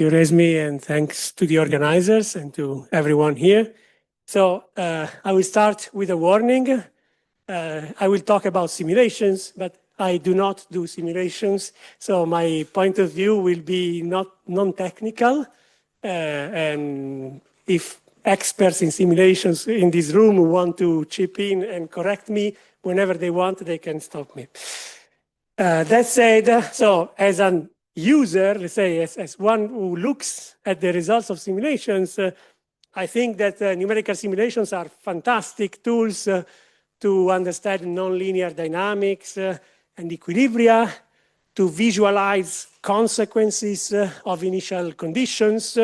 you, Resmi, and thanks to the organizers and to everyone here. So I will start with a warning. I will talk about simulations, but I do not do simulations. So my point of view will be not non-technical. And if experts in simulations in this room want to chip in and correct me whenever they want, they can stop me. That said, so as an user, let's say, as one who looks at the results of simulations, I think that numerical simulations are fantastic tools to understand nonlinear dynamics and equilibria, to visualize consequences of initial conditions,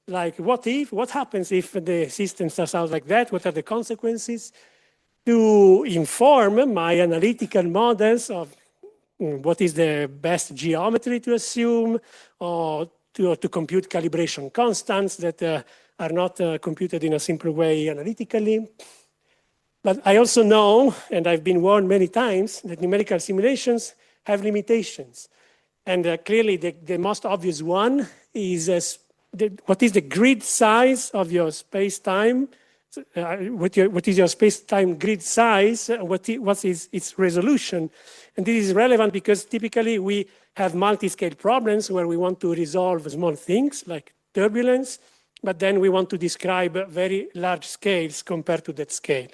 like what happens if the system starts out like that, what are the consequences, to inform my analytical models of what is the best geometry to assume, or to compute calibration constants that are not computed in a simple way analytically. But I also know, and I've been warned many times, that numerical simulations have limitations. And clearly the most obvious one is what is the grid size of your space-time, what is your space-time grid size, what is its resolution. And this is relevant because typically we have multi-scale problems where we want to resolve small things like turbulence, but then we want to describe very large scales compared to that scale.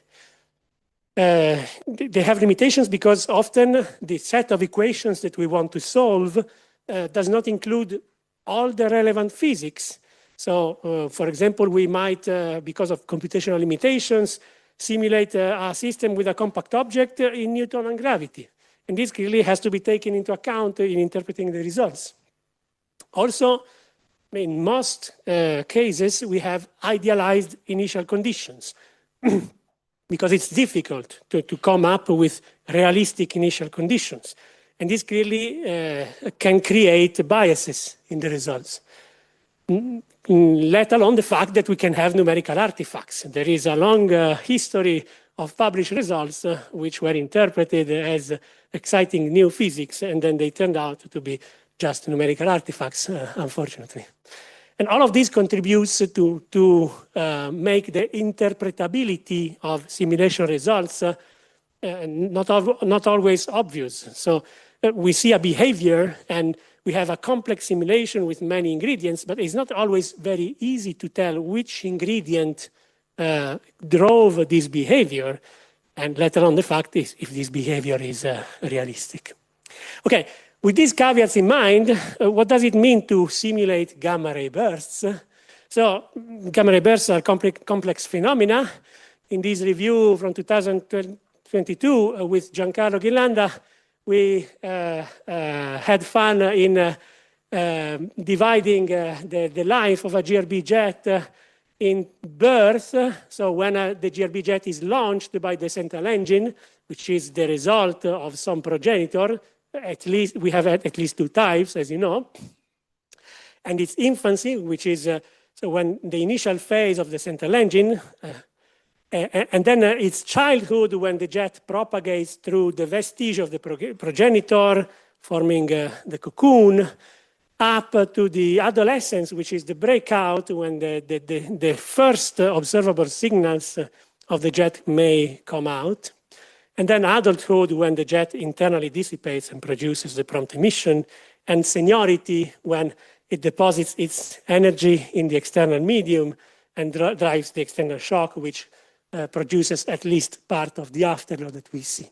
They have limitations because often the set of equations that we want to solve does not include all the relevant physics. So, for example, we might, because of computational limitations, simulate a system with a compact object in Newtonian gravity. And this clearly has to be taken into account in interpreting the results. Also, in most cases, we have idealized initial conditions because it's difficult to come up with realistic initial conditions. And this clearly can create biases in the results, let alone the fact that we can have numerical artifacts. There is a long history of published results which were interpreted as exciting new physics, and then they turned out to be just numerical artifacts, unfortunately. And all of this contributes to make the interpretability of simulation results not always obvious. So we see a behavior and we have a complex simulation with many ingredients, but it's not always very easy to tell which ingredient drove this behavior, and let alone the fact is if this behavior is realistic. Okay, with these caveats in mind, what does it mean to simulate gamma ray bursts? So gamma ray bursts are complex phenomena. In this review from 2022 with Giancarlo Ghirlanda, we had fun in dividing the life of a GRB jet in birth. So when the GRB jet is launched by the central engine, which is the result of some progenitor, at least we have at least two types, as you know, and its infancy, which is so when the initial phase of the central engine, and then its childhood when the jet propagates through the vestige of the progenitor, forming the cocoon, up to the adolescence, which is the breakout when the first observable signals of the jet may come out. And then adulthood when the jet internally dissipates and produces the prompt emission, and seniority when it deposits its energy in the external medium and drives the external shock, which produces at least part of the afterglow that we see.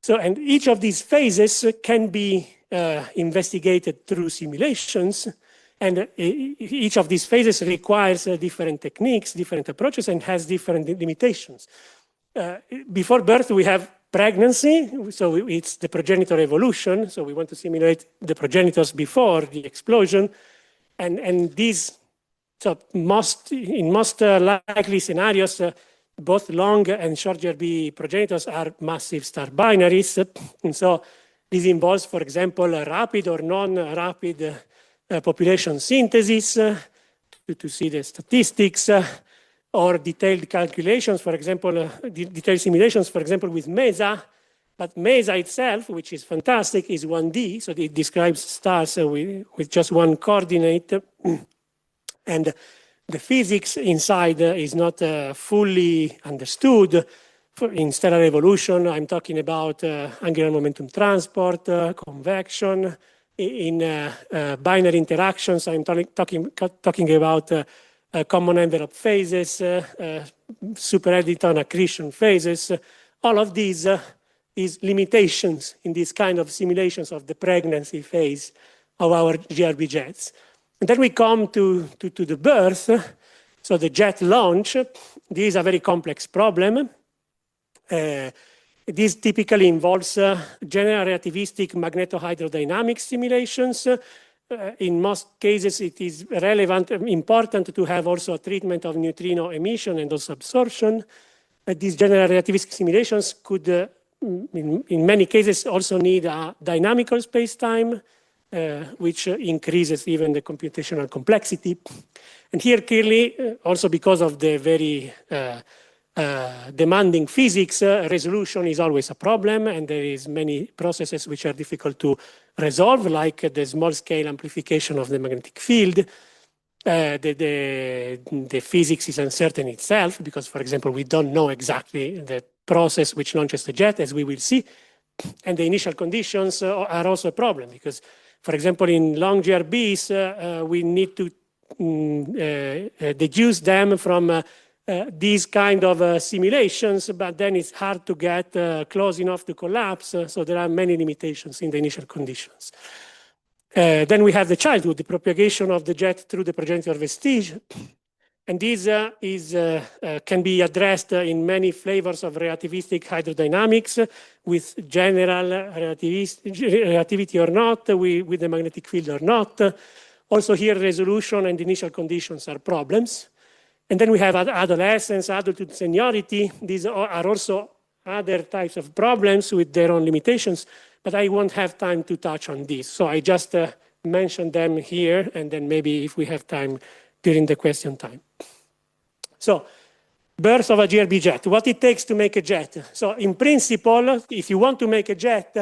So, and each of these phases can be investigated through simulations, and each of these phases requires different techniques, different approaches, and has different limitations. Before birth, we have pregnancy, so it's the progenitor evolution, so we want to simulate the progenitors before the explosion, and these, so in most likely scenarios, both long and short GRB progenitors are massive star binaries, and so this involves, for example, rapid or non-rapid population synthesis to see the statistics, or detailed calculations, for example, detailed simulations, for example, with MESA, But MESA itself, which is fantastic, is 1D. So it describes stars with just one coordinate. And the physics inside is not fully understood. In stellar evolution, I'm talking about angular momentum transport, convection. In binary interactions, I'm talking about common envelope phases, superediton accretion phases. All of these is limitations in these kind of simulations of the pregnancy phase of our GRB jets. And then we come to the birth, so the jet launch. This is a very complex problem. This typically involves general relativistic magnetohydrodynamic simulations. In most cases, it is relevant, important to have also a treatment of neutrino emission and also absorption. These general relativistic simulations could, in many cases, also need a dynamical space-time, which increases even the computational complexity. And here, clearly, also because of the very demanding physics, resolution is always a problem, and there is many processes which are difficult to resolve, like the small-scale amplification of the magnetic field. The physics is uncertain itself because, for example, we don't know exactly the process which launches the jet, as we will see. And the initial conditions are also a problem because, for example, in long GRBs, we need to deduce them from these kind of simulations, but then it's hard to get close enough to collapse. So there are many limitations in the initial conditions. Then we have the childhood, the propagation of the jet through the progenitor vestige. And this can be addressed in many flavors of relativistic hydrodynamics with general relativity or not, with the magnetic field or not. Also here, resolution and initial conditions are problems. And then we have adolescence, adulthood, seniority. These are also other types of problems with their own limitations, but I won't have time to touch on this. So I just mentioned them here, and then maybe if we have time during the question time. So, birth of a GRB jet, what it takes to make a jet. So in principle, if you want to make a jet,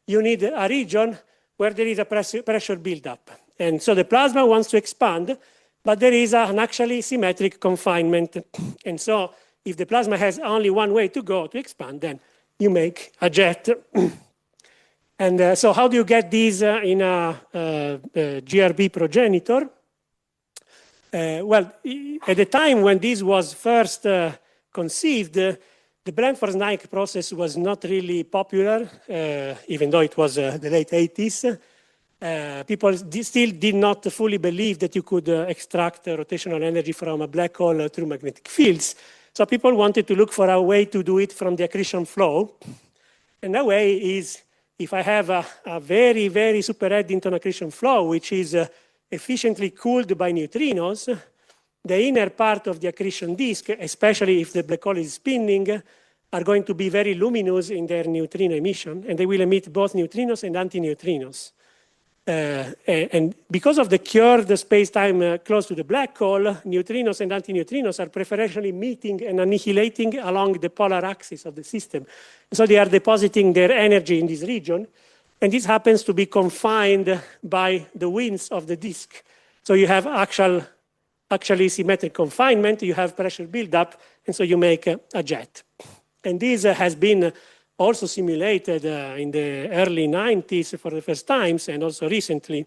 you need a region where there is a pressure buildup. And so the plasma wants to expand, but there is an actually symmetric confinement. And so if the plasma has only one way to go to expand, then you make a jet. And so how do you get these in a GRB progenitor? Well, at the time when this was first conceived, the Blanford-Nike process was not really popular, even though it was the late 80s. People still did not fully believe that you could extract rotational energy from a black hole through magnetic fields. So people wanted to look for a way to do it from the accretion flow. And that way is, if I have a very, very super Eddington accretion flow, which is efficiently cooled by neutrinos, the inner part of the accretion disk, especially if the black hole is spinning, are going to be very luminous in their neutrino emission, and they will emit both neutrinos and antineutrinos. And because of the cured space-time close to the black hole, neutrinos and antineutrinos are preferentially meeting and annihilating along the polar axis of the system. So they are depositing their energy in this region, and this happens to be confined by the winds of the disk. So you have actually symmetric confinement, you have pressure buildup, and so you make a jet. And this has been also simulated in the early 90s for the first times, and also recently,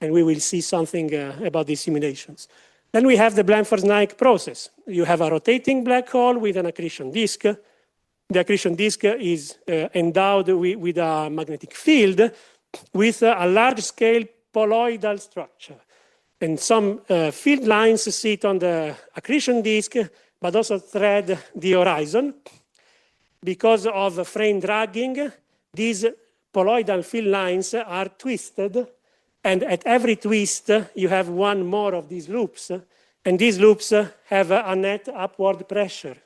and we will see something about these simulations. Then we have the Blanford-Nike process. You have a rotating black hole with an accretion disk. The accretion disk is endowed with a magnetic field with a large-scale poloidal structure. And some field lines sit on the accretion disk, but also thread the horizon. Because of frame dragging, these poloidal field lines are twisted, and at every twist, you have one more of these loops, and these loops have a net upward pressure.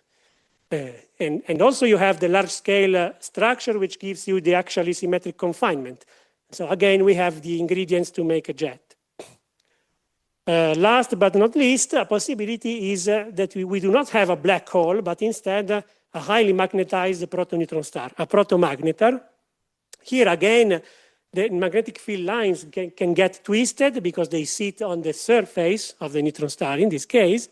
And also you have the large-scale structure, which gives you the actually symmetric confinement. So again, we have the ingredients to make a jet. Last but not least, a possibility is that we do not have a black hole, but instead a highly magnetized proto-neutron star, a protomagnetar. Here again, the magnetic field lines can get twisted because they sit on the surface of the neutron star in this case.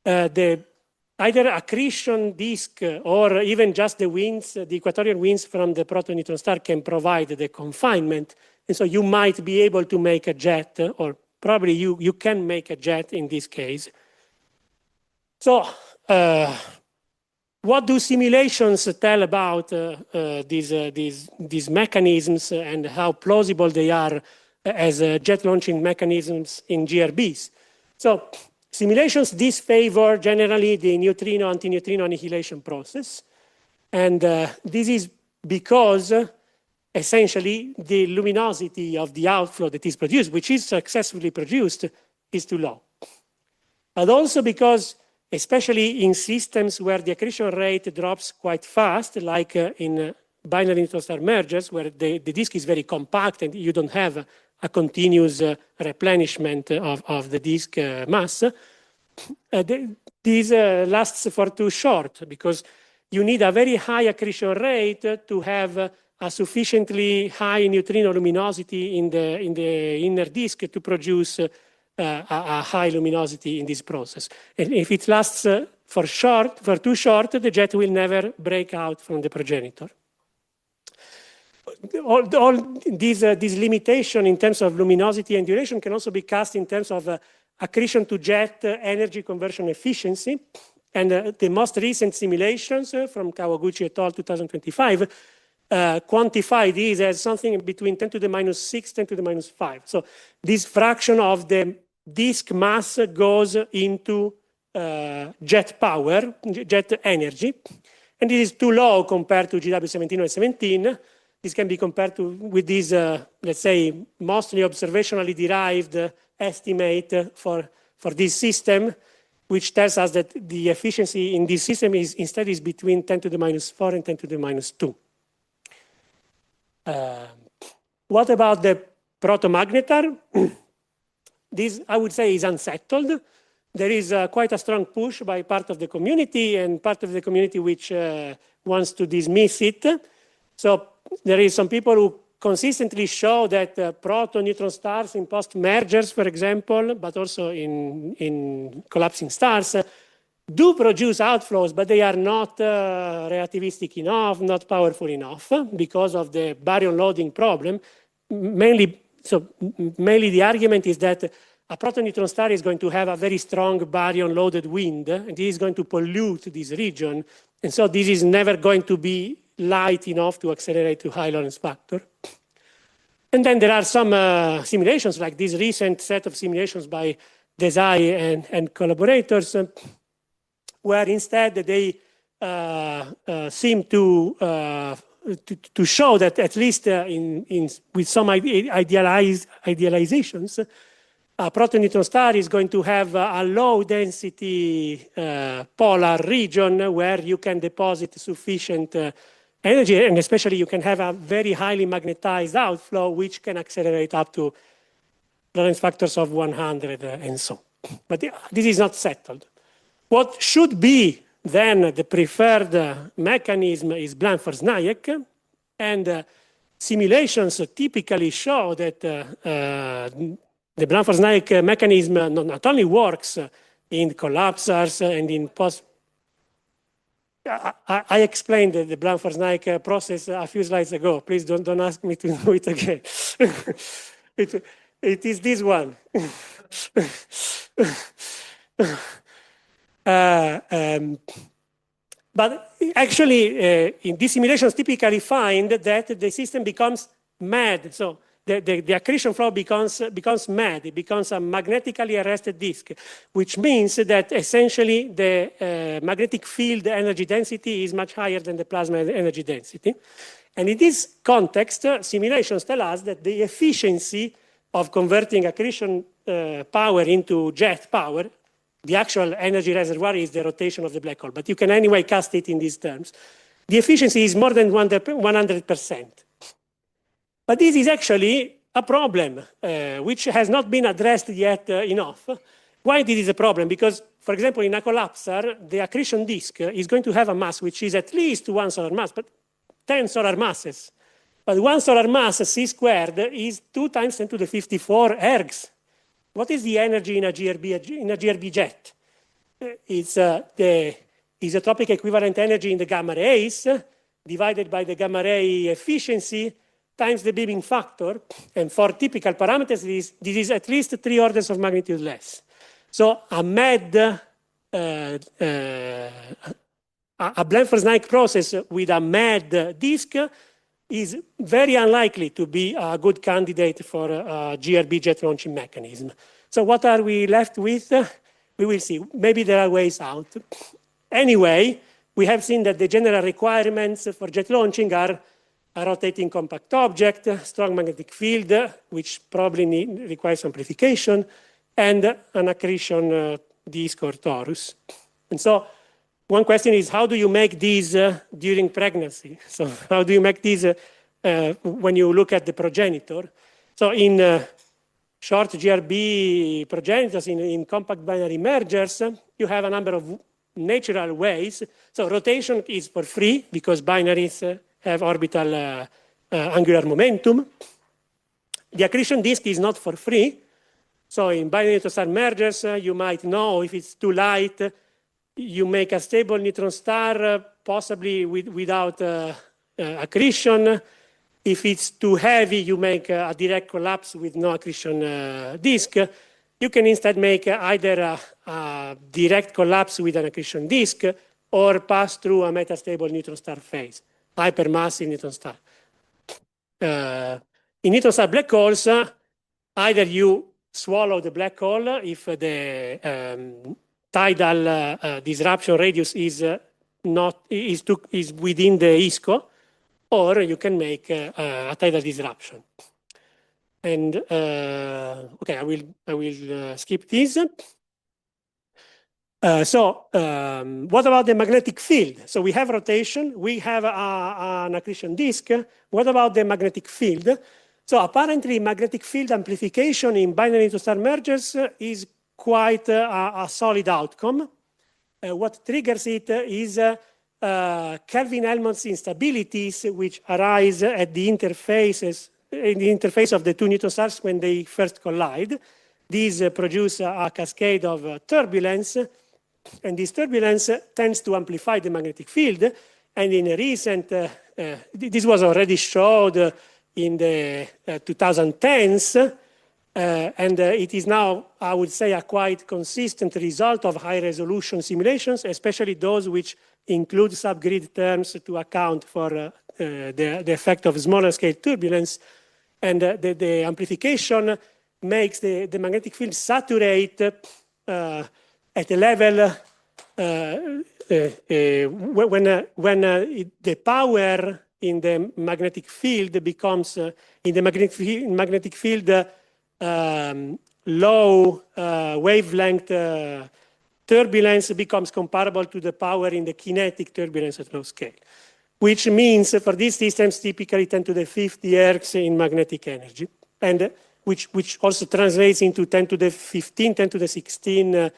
Either accretion disk or even just the winds, the equatorial winds from the proto-neutron star can provide the confinement. And so you might be able to make a jet, or probably you can make a jet in this case. So what do simulations tell about these mechanisms and how plausible they are as jet launching mechanisms in GRBs? So simulations disfavor generally the neutrino-antineutrino annihilation process. And this is because essentially the luminosity of the outflow that is produced, which is successfully produced, is too low. But also because, especially in systems where the accretion rate drops quite fast, like in binary neutron star mergers, where the disk is very compact and you don't have a continuous replenishment of the disk mass, this lasts for too short because you need a very high accretion rate to have a sufficiently high neutrino luminosity in the inner disk to produce a high luminosity in this process. And if it lasts for too short, the jet will never break out from the progenitor. All these limitation in terms of luminosity and duration can also be cast in terms of accretion to jet energy conversion efficiency. And the most recent simulations from Kawaguchi et al. 2025 quantify this as something between 10 to the minus 6, 10 to the minus 5. So this fraction of the disk mass goes into jet power, jet energy. And this is too low compared to GW17 or 17. This can be compared with this, let's say, mostly observationally derived estimate for this system, which tells us that the efficiency in this system is instead between 10 to the minus 4 and 10 to the minus 2. What about the protomagnetar? This, I would say, is unsettled. There is quite a strong push by part of the community and part of the community which wants to dismiss it. So there is some people who consistently show that proto-neutron stars in post-mergers, for example, but also in collapsing stars, do produce outflows, but they are not relativistic enough, not powerful enough because of the baryon loading problem. Mainly the argument is that a proto-neutron star is going to have a very strong baryon loaded wind, and this is going to pollute this region. And so this is never going to be light enough to accelerate to high Lorentz factor. And then there are some simulations, like this recent set of simulations by Desai and collaborators, where instead they seem to show that at least with some idealizations, a proto-neutron star is going to have a low density polar region where you can deposit sufficient energy, and especially you can have a very highly magnetized outflow, which can accelerate up to Lorentz factors of 100 and so. But this is not settled. What should be then the preferred mechanism is Blanford-Znaeck, and simulations typically show that the Blanford-Znaeck mechanism not only works in collapsers and in post. I explained the Blanford-Znaeck process a few slides ago. Please don't ask me to do it again. It is this one. But actually, in these simulations typically find that the system becomes mad. So the accretion flow becomes mad. It becomes a magnetically arrested disk, which means that essentially the magnetic field energy density is much higher than the plasma energy density. And in this context, simulations tell us that the efficiency of converting accretion power into jet power, the actual energy reservoir is the rotation of the black hole, but you can anyway cast it in these terms. The efficiency is more than 100%. But this is actually a problem which has not been addressed yet enough. Why this is a problem? Because for example, in a collapsar, the accretion disk is going to have a mass which is at least 1 solar mass, but 10 solar masses. But 1 solar mass, C squared, is 2 times 10 to the 54 ergs. What is the energy in a GRB jet? It's the isotropic equivalent energy in the gamma rays divided by the gamma ray efficiency times the beaming factor. And for typical parameters, this is at least 3 orders of magnitude less. So a MED, a Blanford-Snaik process with a MED disk is very unlikely to be a good candidate for a GRB jet launching mechanism. So what are we left with? We will see. Maybe there are ways out. Anyway, we have seen that the general requirements for jet launching are a rotating compact object, strong magnetic field, which probably requires amplification, and an accretion disk or torus. And so one question is, how do you make these during pregnancy? So how do you make these when you look at the progenitor? So in short GRB progenitors, in compact binary mergers, you have a number of natural ways. So rotation is for free because binaries have orbital angular momentum. The accretion disk is not for free. So in binary neutron star mergers, you might know if it's too light, you make a stable neutron star, possibly without accretion. If it's too heavy, you make a direct collapse with no accretion disk. You can instead make either a direct collapse with an accretion disk or pass through a metastable neutron star phase, hypermassive neutron star. In neutron star black holes, either you swallow the black hole if the tidal disruption radius is within the ISCO, or you can make a tidal disruption. And okay, I will skip this. What about the magnetic field? So we have rotation, we have an accretion disk. What about the magnetic field? So apparently magnetic field amplification in binary neutron star mergers is quite a solid outcome. What triggers it is Kelvin-Helmholtz instabilities which arise at the interfaces, in the interface of the two neutron stars when they first collide. These produce a cascade of turbulence, and this turbulence tends to amplify the magnetic field. And in a recent, this was already showed in the 2010s, and it is now, I would say, a quite consistent result of high-resolution simulations, especially those which include subgrid terms to account for the effect of smaller-scale turbulence. And the amplification makes the magnetic field saturate at a level when the power in the magnetic field becomes, in the magnetic field, low wavelength turbulence becomes comparable to the power in the kinetic turbulence at low scale, which means for these systems typically 10 to the 50 ergs in magnetic energy, and which also translates into 10 to the 15, 10 to the 16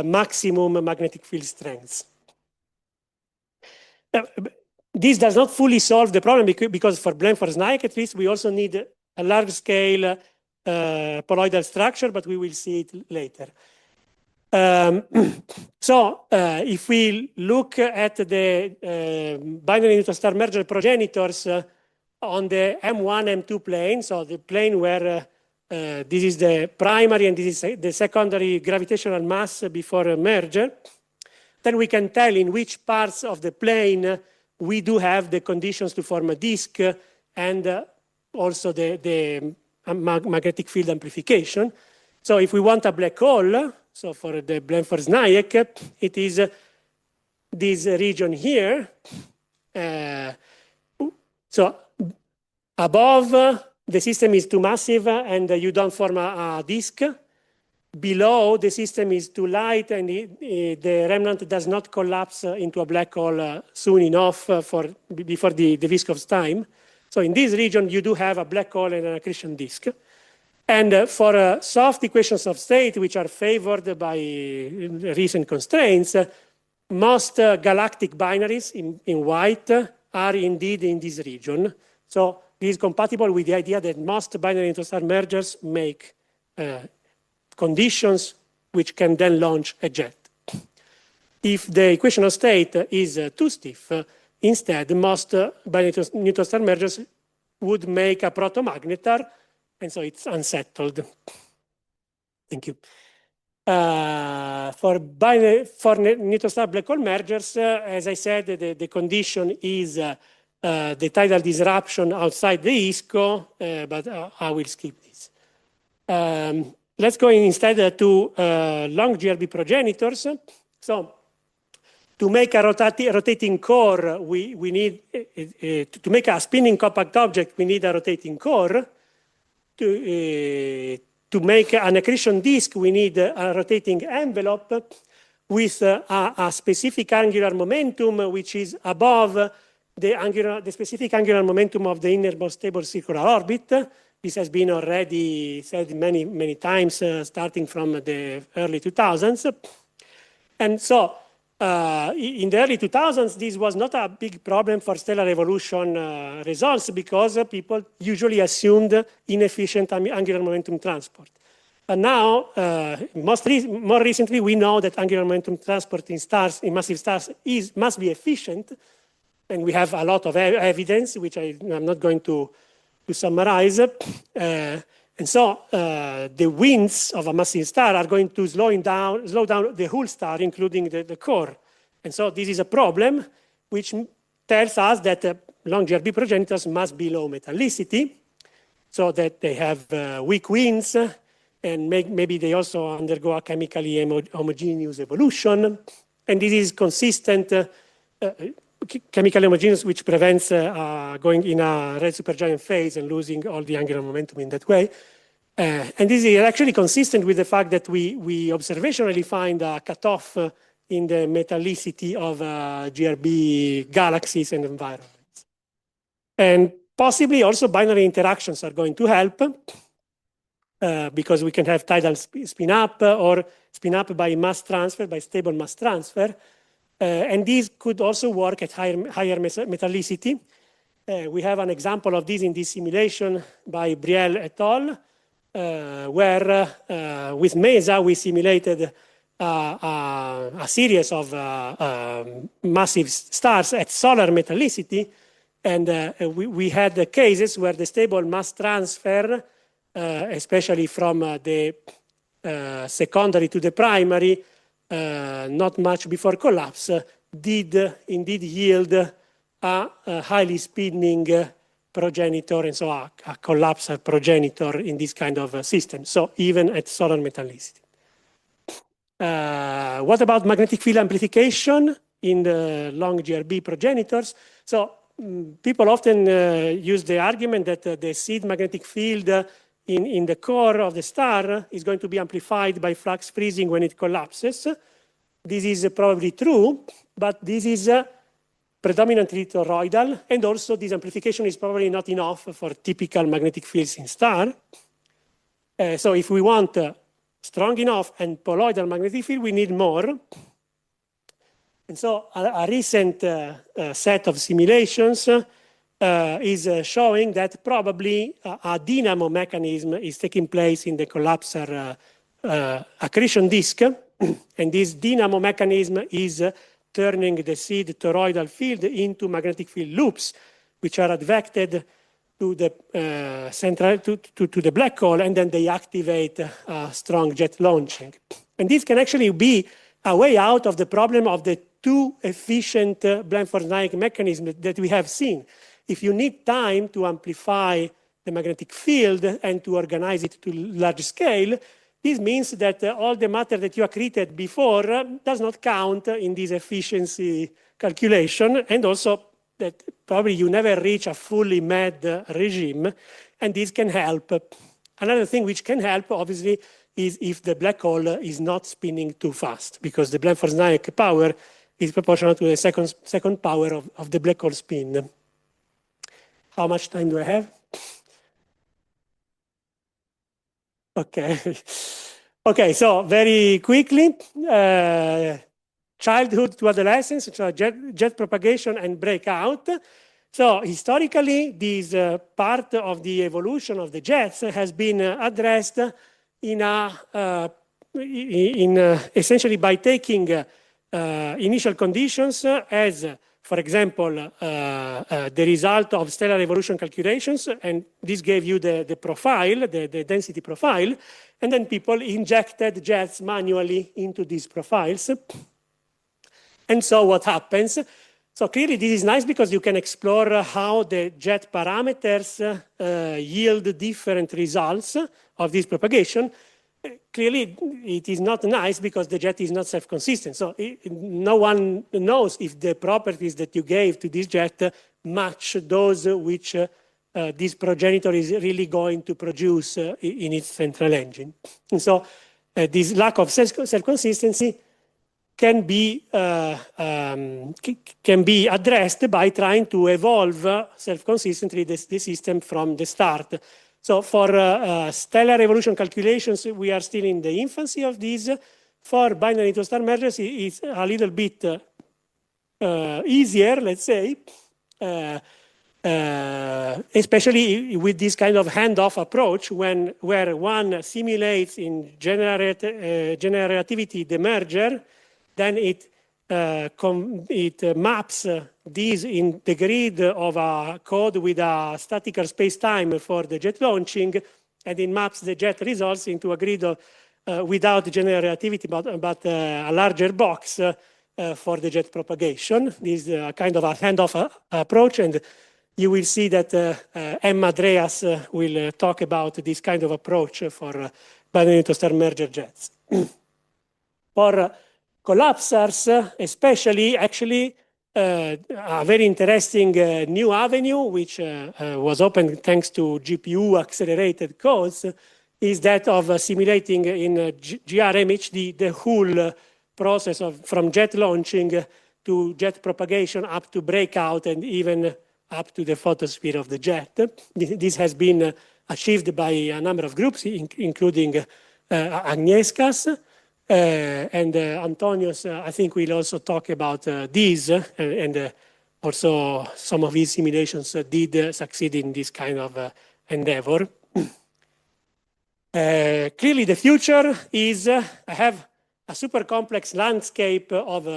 maximum magnetic field strengths. This does not fully solve the problem because for Blanford-Snaik at least we also need a large scale poloidal structure, but we will see it later. If we look at the binary neutron star merger progenitors on the M1, M2 plane, so the plane where this is the primary and this is the secondary gravitational mass before a merger, then we can tell in which parts of the plane we do have the conditions to form a disk and also the magnetic field amplification. So if we want a black hole, so for the Blanford-Snaik, it is this region here. So above, the system is too massive and you don't form a disk. Below, the system is too light and the remnant does not collapse into a black hole soon enough before the Vyskhov's time. So in this region, you do have a black hole and an accretion disk. And for soft equations of state, which are favored by recent constraints, most galactic binaries in white are indeed in this region. So this is compatible with the idea that most binary neutron-star mergers make conditions which can then launch a jet. If the equation of state is too stiff, instead, most binary neutron-star mergers would make a protomagnetar, and so it's unsettled. Thank you. For neutron-star black hole mergers, as I said, the condition is the tidal disruption outside the ISCO, but I will skip this. Let's go instead to long GRB progenitors. So to make a rotating core, we need, to make a spinning compact object, we need a rotating core. To make an accretion disk, we need a rotating envelope with a specific angular momentum, which is above the specific angular momentum of the innermost stable circular orbit. This has been already said many, many times, starting from the early 2000s. And so in the early 2000s, this was not a big problem for stellar evolution results because people usually assumed inefficient angular momentum transport. But now, more recently, we know that angular momentum transport in stars, in massive stars, must be efficient. And we have a lot of evidence, which I'm not going to summarize. And so the winds of a massive star are going to slow down the whole star, including the core. And so this is a problem which tells us that long GRB progenitors must be low metallicity, so that they have weak winds, and maybe they also undergo a chemically homogeneous evolution. And this is consistent, chemically homogeneous, which prevents going in a red supergiant phase and losing all the angular momentum in that way. And this is actually consistent with the fact that we observationally find a cutoff in the metallicity of GRB galaxies and environments. And possibly also binary interactions are going to help because we can have tidal spin up or spin up by mass transfer, by stable mass transfer. And these could also work at higher metallicity. We have an example of this in this simulation by Brielle et al., where with MESA we simulated a series of massive stars at solar metallicity, and we had cases where the stable mass transfer, especially from the secondary to the primary, not much before collapse, did indeed yield a highly spinning progenitor, and so a collapsed progenitor in this kind of system, so even at solar metallicity. What about magnetic field amplification in the long GRB progenitors? So people often use the argument that the seed magnetic field in the core of the star is going to be amplified by flux freezing when it collapses. This is probably true, but this is predominantly toroidal, and also this amplification is probably not enough for typical magnetic fields in star. So if we want strong enough and poloidal magnetic field, we need more. And so a recent set of simulations is showing that probably a dynamo mechanism is taking place in the collapsar accretion disk, and this dynamo mechanism is turning the seed toroidal field into magnetic field loops, which are advected to the central to the black hole, and then they activate strong jet launching. And this can actually be a way out of the problem of the too efficient Blandford-Naik mechanism that we have seen. If you need time to amplify the magnetic field and to organize it to large scale, this means that all the matter that you accreted before does not count in this efficiency calculation, and also that probably you never reach a fully mad regime, and this can help. Another thing which can help, obviously, is if the black hole is not spinning too fast, because the Blandford-Naik power is proportional to the second power of the black hole spin. How much time do I have? Okay. Okay, so very quickly, childhood to adolescence, so jet propagation and breakout. So historically, this part of the evolution of the jets has been addressed in essentially by taking initial conditions as, for example, the result of stellar evolution calculations, and this gave you the profile, the density profile, and then people injected jets manually into these profiles. And so what happens? So clearly this is nice because you can explore how the jet parameters yield different results of this propagation. Clearly, it is not nice because the jet is not self-consistent. So no one knows if the properties that you gave to this jet match those which this progenitor is really going to produce in its central engine. And so this lack of self-consistency can be addressed by trying to evolve self-consistently the system from the start. So for stellar evolution calculations, we are still in the infancy of these. For binary neutron star mergers, it's a little bit easier, let's say, especially with this kind of handoff approach where one simulates in generativity the merger, then it maps these in the grid of a code with a statical space-time for the jet launching, and it maps the jet results into a grid of, without generativity, but a larger box for the jet propagation. This is a kind of a handoff approach, and you will see that Emma Dreas will talk about this kind of approach for binary neutron star merger jets. For collapsers, especially, actually, a very interesting new avenue, which was opened thanks to GPU accelerated codes, is that of simulating in GRMHD the whole process from jet launching to jet propagation up to breakout and even up to the photosphere of the jet. This has been achieved by a number of groups, including Agnieszka's. And Antonius, I think, will also talk about these, and also some of his simulations did succeed in this kind of endeavor. Clearly, the future is I have a super complex landscape of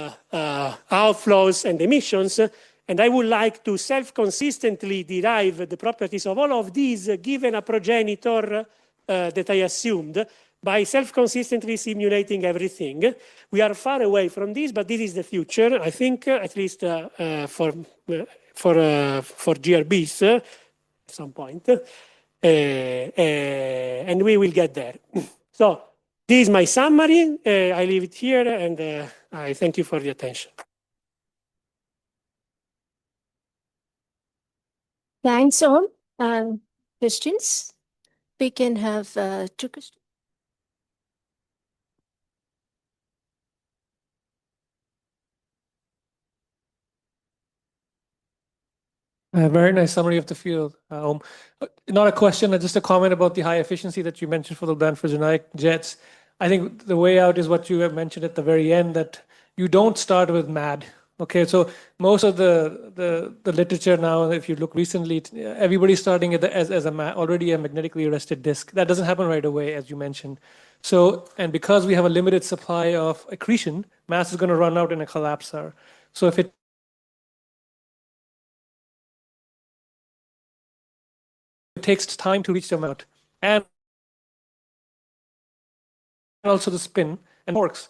outflows and emissions, and I would like to self-consistently derive the properties of all of these given a progenitor that I assumed, by self-consistently simulating everything. We are far away from this, but this is the future, I think, at least for GRBs at some point. And we will get there. So this is my summary. I leave it here, and I thank you for the attention. Thanks all. Questions? We can have 2 questions. A very nice summary of the field. Not a question, just a comment about the high efficiency that you mentioned for the Blanford-Zerniak jets. I think the way out is what you have mentioned at the very end, that you don't start with MAD. Okay, so most of the literature now, if you look recently, everybody's starting as already a magnetically arrested disk. That doesn't happen right away, as you mentioned. So, and because we have a limited supply of accretion, mass is going to run out in a collapsar. So if it takes time to reach the amount, and also the spin and quarks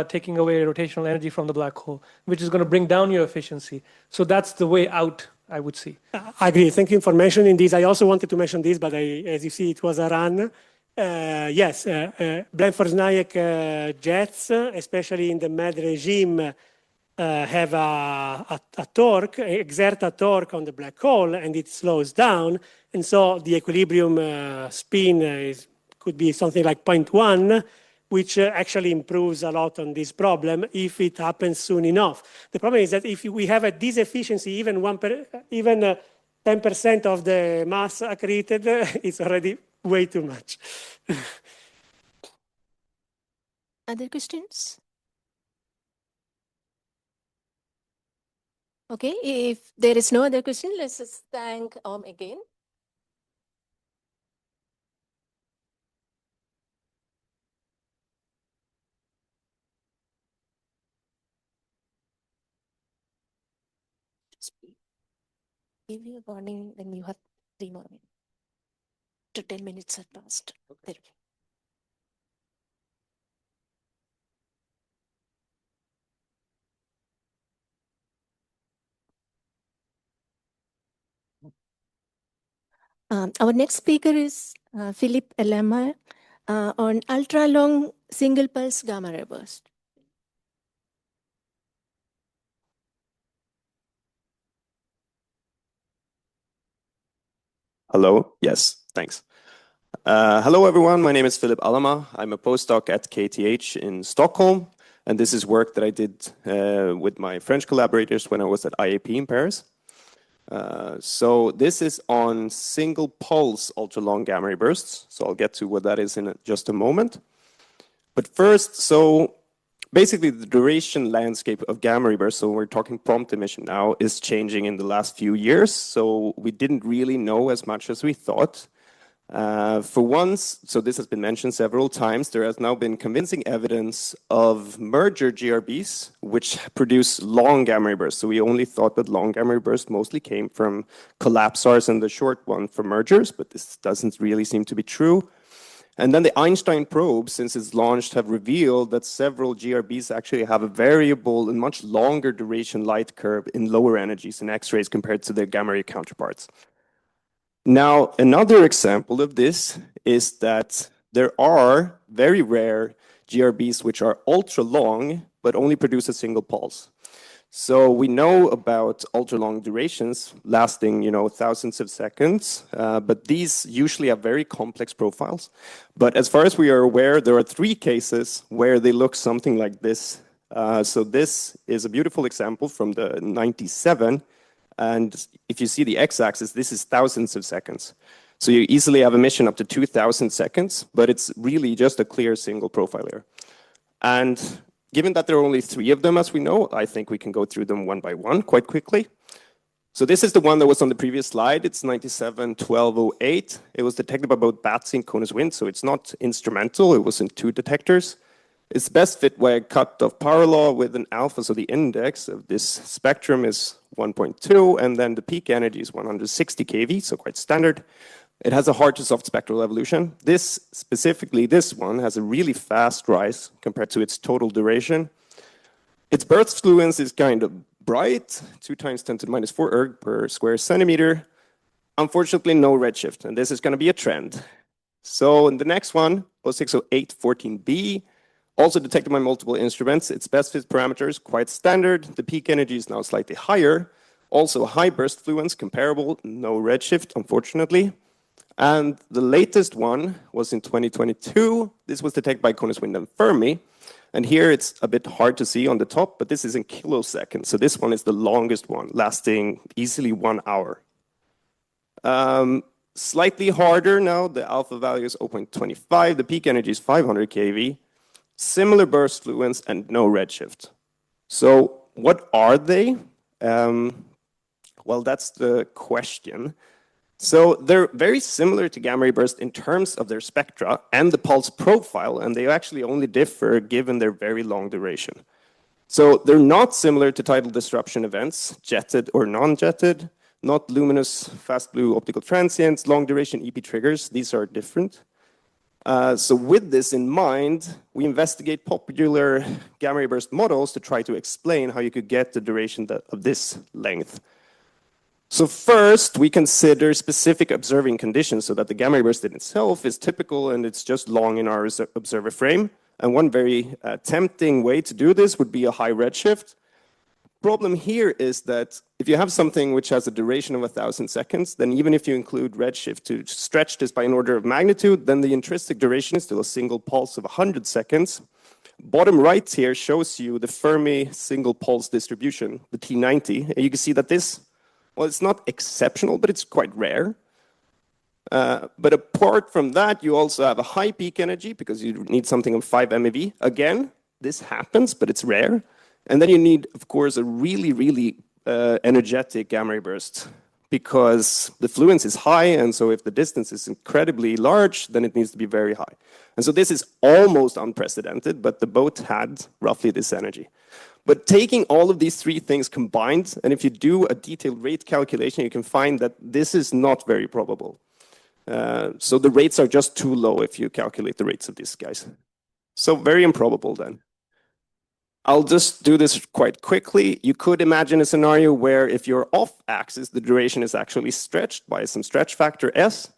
taking away rotational energy from the black hole, which is going to bring down your efficiency. So that's the way out, I would see. I agree. Thank you for mentioning this. I also wanted to mention this, but as you see, it was a run. Yes, Blanford-Zerniak jets, especially in the MAD regime, have a torque, exert a torque on the black hole, and it slows down. And so the equilibrium spin could be something like 0.1, which actually improves a lot on this problem if it happens soon enough. The problem is that if we have a this efficiency, even 10% of the mass accreted, it's already way too much. Other questions? Okay, if there is no other question, let's just thank again. Give you a warning when you have 3 more minutes to 10 minutes have passed. Okay. There. Our next speaker is Filip Alamaa on ultra-long single-pulse gamma ray burst. Hello. Yes, thanks. Hello, everyone. My name is Filip Alamaa. I'm a postdoc at KTH in Stockholm, and this is work that I did with my French collaborators when I was at IAP in Paris. So this is on single pulse ultra-long gamma ray bursts. So I'll get to what that is in just a moment. But first, so basically the duration landscape of gamma ray bursts, so we're talking prompt emission now, is changing in the last few years. So we didn't really know as much as we thought. For once, so this has been mentioned several times, there has now been convincing evidence of merger GRBs, which produce long gamma ray bursts. So we only thought that long gamma ray bursts mostly came from collapsars and the short one from mergers, but this doesn't really seem to be true. And then the Einstein Probe, since it's launched, have revealed that several GRBs actually have a variable and much longer duration light curve in lower energies in X-rays compared to their gamma ray counterparts. Now, another example of this is that there are very rare GRBs which are ultra long, but only produce a single pulse. So we know about ultra-long durations lasting, thousands of seconds, but these usually have very complex profiles. But as far as we are aware, there are 3 cases where they look something like this. So this is a beautiful example from the 97. And if you see the x-axis, this is thousands of seconds. So you easily have emission up to 2,000 seconds, but it's really just a clear single profile here. And given that there are only 3 of them, as we know, I think we can go through them one by one quite quickly. So this is the one that was on the previous slide. It's 97-1208. It was detected by both BATSI and CONUS wind, so it's not instrumental. It was in 2 detectors. It's best fit by a cut-off power law with an alpha, so the index of this spectrum is 1.2, and then the peak energy is 160 kV, so quite standard. It has a hard-to-soft spectral evolution. This, specifically this one, has a really fast rise compared to its total duration. Its burst fluence is kind of bright, 2 times 10 to the minus 4 erg per square centimeter. Unfortunately, no redshift, and this is going to be a trend. So in the next one, 060814b, also detected by multiple instruments. Its best fit parameters, quite standard. The peak energy is now slightly higher. Also high burst fluence, comparable, no redshift, unfortunately. And the latest one was in 2022. This was detected by CONUS wind and Fermi. And here it's a bit hard to see on the top, but this is in kiloseconds. So this one is the longest one, lasting easily 1 hour. Slightly harder now, the alpha value is 0.25. The peak energy is 500 kV. Similar burst fluence and no redshift. So what are they? Well, that's the question. So they're very similar to gamma ray burst in terms of their spectra and the pulse profile, and they actually only differ given their very long duration. So they're not similar to tidal disruption events, jetted or non-jetted, not luminous fast blue optical transients, long duration EP triggers. These are different. So with this in mind, we investigate popular gamma ray burst models to try to explain how you could get the duration of this length. So first, we consider specific observing conditions so that the gamma ray burst in itself is typical and it's just long in our observer frame. And one very tempting way to do this would be a high redshift. Problem here is that if you have something which has a duration of 1,000 seconds, then even if you include redshift to stretch this by an order of magnitude, then the intrinsic duration is still a single pulse of 100 seconds. Bottom right here shows you the Fermi single pulse distribution, the T90. And you can see that this, well, it's not exceptional, but it's quite rare. But apart from that, you also have a high peak energy because you need something of 5 MeV. Again, this happens, but it's rare. And then you need, of course, a really, really energetic gamma ray burst because the fluence is high, and so if the distance is incredibly large, then it needs to be very high. And so this is almost unprecedented, but the boat had roughly this energy. But taking all of these three things combined, and if you do a detailed rate calculation, you can find that this is not very probable. So the rates are just too low if you calculate the rates of these guys. So very improbable then. I'll just do this quite quickly. You could imagine a scenario where if you're off axis, the duration is actually stretched by some stretch factor S.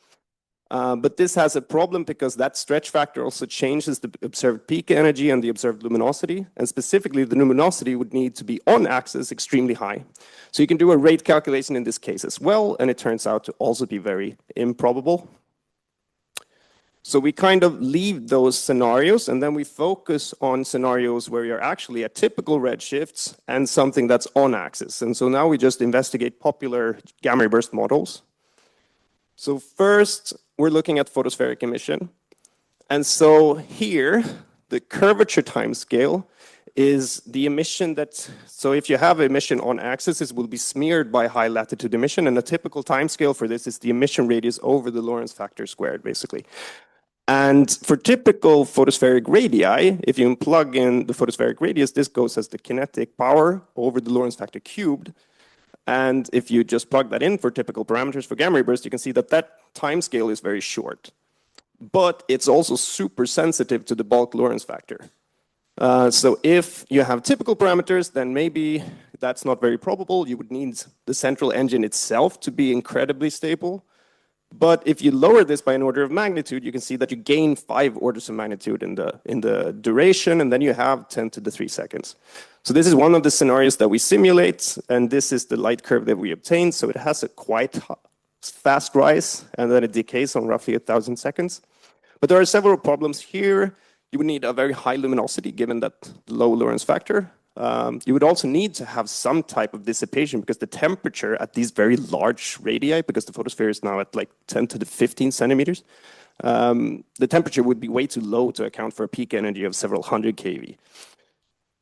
But this has a problem because that stretch factor also changes the observed peak energy and the observed luminosity. And specifically, the luminosity would need to be on axis extremely high. So you can do a rate calculation in this case as well, and it turns out to also be very improbable. So we kind of leave those scenarios, and then we focus on scenarios where you're actually at typical redshifts and something that's on axis. And so now we just investigate popular gamma ray burst models. So first, we're looking at photospheric emission. And so here, the curvature time scale is the emission that, so if you have emission on axis, it will be smeared by high latitude emission, and a typical time scale for this is the emission radius over the Lorentz factor squared, basically. And for typical photospheric radii, if you plug in the photospheric radius, this goes as the kinetic power over the Lorentz factor cubed. And if you just plug that in for typical parameters for gamma ray burst, you can see that that time scale is very short. But it's also super sensitive to the bulk Lorentz factor. So if you have typical parameters, then maybe that's not very probable. You would need the central engine itself to be incredibly stable. But if you lower this by an order of magnitude, you can see that you gain 5 orders of magnitude in the duration, and then you have 10 to the 3 seconds. So this is one of the scenarios that we simulate, and this is the light curve that we obtained. So it has a quite fast rise, and then it decays on roughly 1,000 seconds. But there are several problems here. You would need a very high luminosity, given that low Lorentz factor. You would also need to have some type of dissipation because the temperature at these very large radii, because the photosphere is now at like 10 to the 15 centimeters, the temperature would be way too low to account for a peak energy of several hundred keV.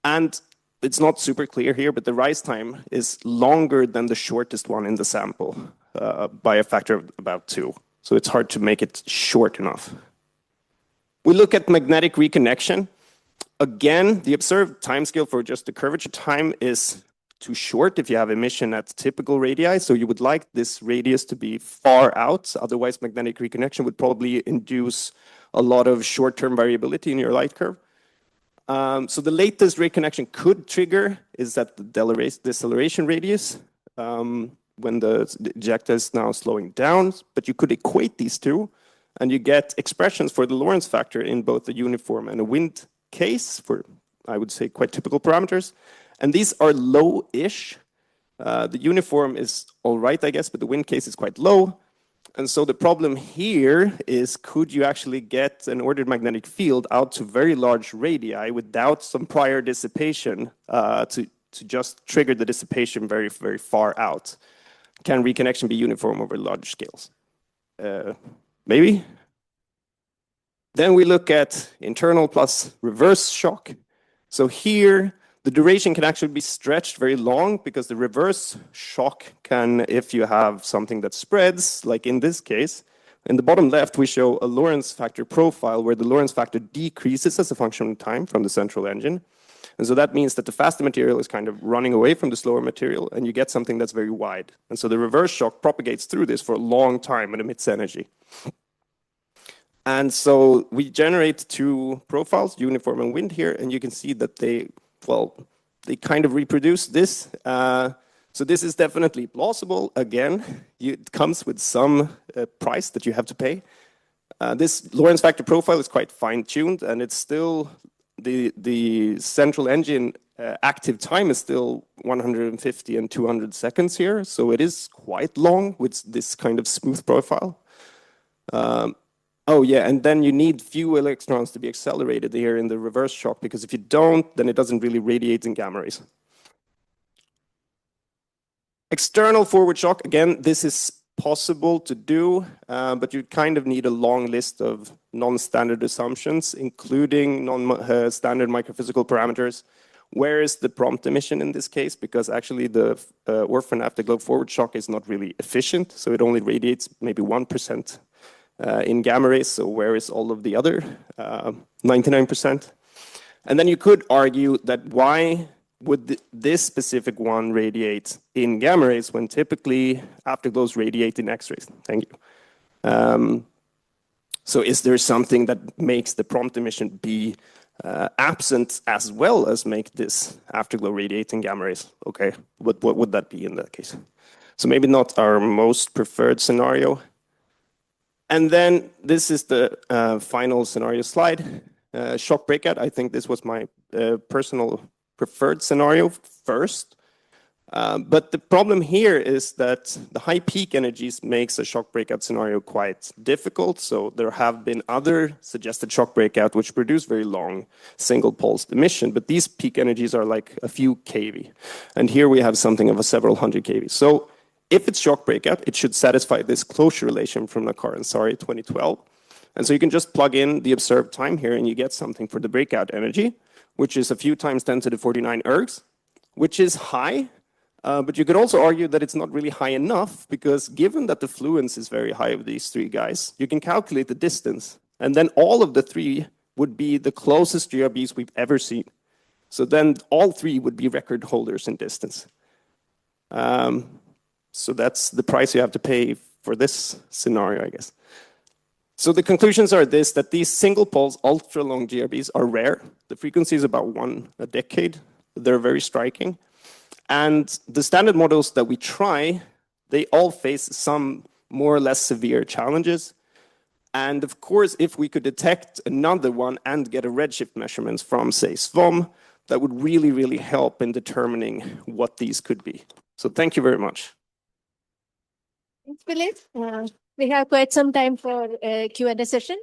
And it's not super clear here, but the rise time is longer than the shortest one in the sample by a factor of about 2. So it's hard to make it short enough. We look at magnetic reconnection. Again, the observed timescale for just the curvature time is too short if you have emission at typical radii. So you would like this radius to be far out. Otherwise, magnetic reconnection would probably induce a lot of short-term variability in your light curve. So the latest reconnection could trigger is at the deceleration radius when the ejecta is now slowing down. But you could equate these two, and you get expressions for the Lorentz factor in both the uniform and a wind case for, I would say, quite typical parameters. And these are low-ish. The uniform is all right, I guess, but the wind case is quite low. And so the problem here is, could you actually get an ordered magnetic field out to very large radii without some prior dissipation to just trigger the dissipation very, very far out? Can reconnection be uniform over large scales? Maybe. Then we look at internal plus reverse shock. So here, the duration can actually be stretched very long because the reverse shock can, if you have something that spreads, like in this case, in the bottom left, we show a Lorentz factor profile where the Lorentz factor decreases as a function of time from the central engine. And so that means that the faster material is kind of running away from the slower material, and you get something that's very wide. And so the reverse shock propagates through this for a long time and emits energy. And so we generate two profiles, uniform and wind here, and you can see that they kind of reproduce this. So this is definitely plausible. Again, it comes with some price that you have to pay. This Lorentz factor profile is quite fine-tuned, and it's still, the central engine active time is still 150 and 200 seconds here. So it is quite long with this kind of smooth profile. Oh yeah, and then you need few electrons to be accelerated here in the reverse shock, because if you don't, then it doesn't really radiate in gamma rays. External forward shock, again, this is possible to do, but you kind of need a long list of non-standard assumptions, including non-standard microphysical parameters. Where is the prompt emission in this case? Because actually the orphan afterglow forward shock is not really efficient, so it only radiates maybe 1% in gamma rays. So where is all of the other 99%? And then you could argue that why would this specific one radiate in gamma rays when typically afterglows radiate in X-rays? Thank you. So is there something that makes the prompt emission be absent as well as make this afterglow radiate in gamma rays? Okay, what would that be in that case? So maybe not our most preferred scenario. And then this is the final scenario slide. Shock breakout, I think this was my personal preferred scenario first. But the problem here is that the high peak energies makes a shock breakout scenario quite difficult. So there have been other suggested shock breakout which produce very long single pulsed emission, but these peak energies are like a few kV. And here we have something of a several hundred kV. So if it's shock breakout, it should satisfy this closure relation from Nakar-Ansari 2012. And so you can just plug in the observed time here and you get something for the breakout energy, which is a few times 10 to the 49 ergs, which is high. But you could also argue that it's not really high enough because given that the fluence is very high of these three guys, you can calculate the distance. And then all of the three would be the closest GRBs we've ever seen. So then all three would be record holders in distance. So that's the price you have to pay for this scenario, I guess. So the conclusions are this, that these single pulse ultra long GRBs are rare. The frequency is about 1 a decade. They're very striking. And the standard models that we try, they all face some more or less severe challenges. And of course, if we could detect another one and get a redshift measurements from, say, SVOM, that would really, really help in determining what these could be. So thank you very much. Thanks, Philip. We have quite some time for a Q&A session.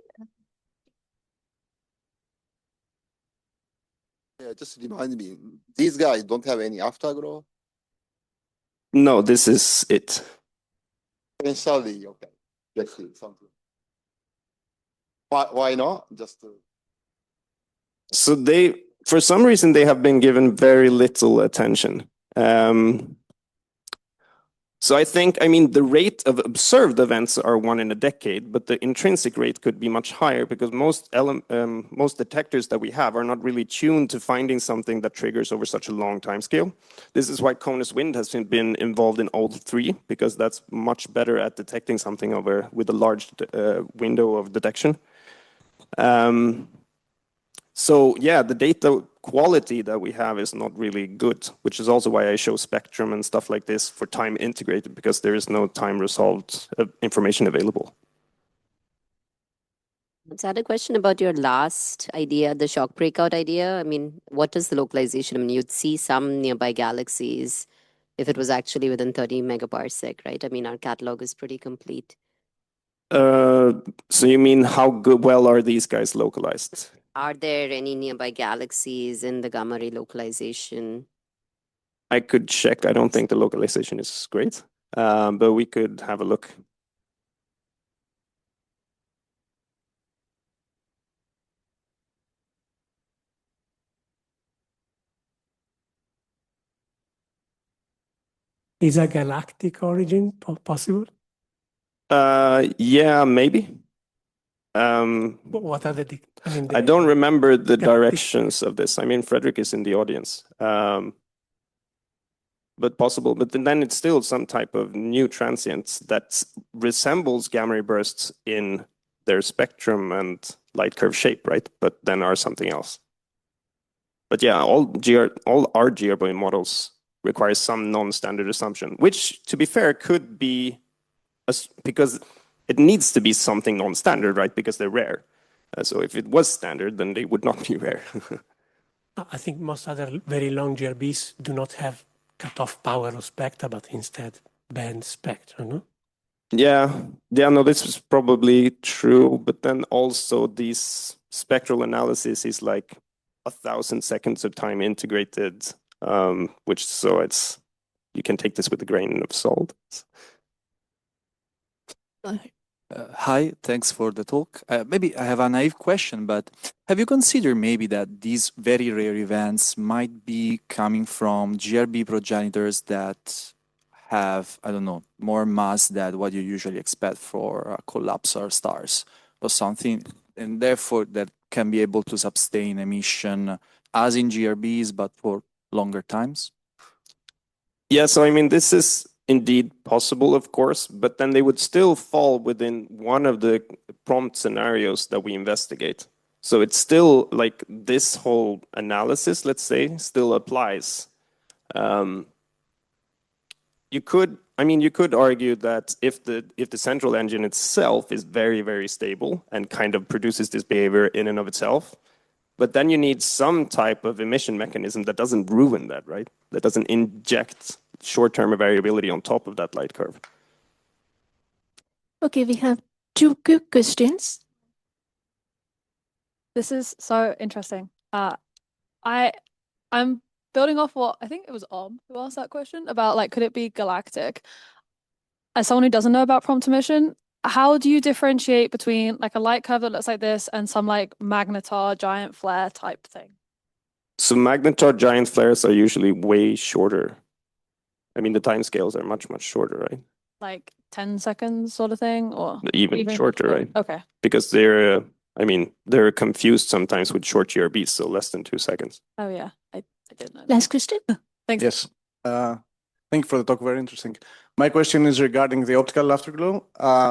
Yeah, just remind me, these guys don't have any afterglow? No, this is it. Potentially, okay. Let's see something. Why not? Just to... So they, for some reason, they have been given very little attention. So I think, I mean, the rate of observed events are 1 in a decade, but the intrinsic rate could be much higher because most detectors that we have are not really tuned to finding something that triggers over such a long time scale. This is why CONUS Wind has been involved in OL3, because that's much better at detecting something over with a large window of detection. So yeah, the data quality that we have is not really good, which is also why I show spectrum and stuff like this for time integrated, because there is no time resolved information available. I had a question about your last idea, the shock breakout idea. I mean, what is the localization? I mean, you'd see some nearby galaxies if it was actually within 30 megaparsec, right? I mean, our catalog is pretty complete. So you mean how well are these guys localized? Are there any nearby galaxies in the gamma ray localization? I could check. I don't think the localization is great, but we could have a look. Is a galactic origin possible? Yeah, maybe. What are the? I don't remember the directions of this. I mean, Frederick is in the audience, but possible. But then it's still some type of new transients that resembles gamma ray bursts in their spectrum and light curve shape, right? But then are something else. But yeah, all our GRB models require some non-standard assumption, which, to be fair, could be because it needs to be something non-standard, right? Because they're rare. So if it was standard, then they would not be rare. I think most other very long GRBs do not have cutoff power of spectra, but instead band spectra, no? Yeah, no, this is probably true. But then also these spectral analysis is like 1,000 seconds of time integrated, which so it's, you can take this with a grain of salt. Go ahead. Hi, thanks for the talk. Maybe I have a naive question, but have you considered maybe that these very rare events might be coming from GRB progenitors that have, I don't know, more mass than what you usually expect for collapsar stars or something, and therefore that can be able to sustain emission as in GRBs, but for longer times? Yeah, so I mean, this is indeed possible, of course, but then they would still fall within one of the prompt scenarios that we investigate. So it's still like this whole analysis, let's say, still applies. You could argue that if the central engine itself is very, very stable and kind of produces this behavior in and of itself, but then you need some type of emission mechanism that doesn't ruin that, right? That doesn't inject short-term variability on top of that light curve. Okay, we have two quick questions. This is so interesting. I'm building off what I think it was who asked that question about, like, could it be galactic? As someone who doesn't know about prompt emission, how do you differentiate between like a light curve that looks like this and some like magnetar giant flare type thing? So magnetar giant flares are usually way shorter. I mean, the timescales are much, much shorter, right? Like 10 seconds sort of thing, or Even shorter, right? Okay. Because they're confused sometimes with short GRBs, so less than 2 seconds. Oh yeah, I did know that. Last question. Thanks. Yes. Thank you for the talk. Very interesting. My question is regarding the optical afterglow.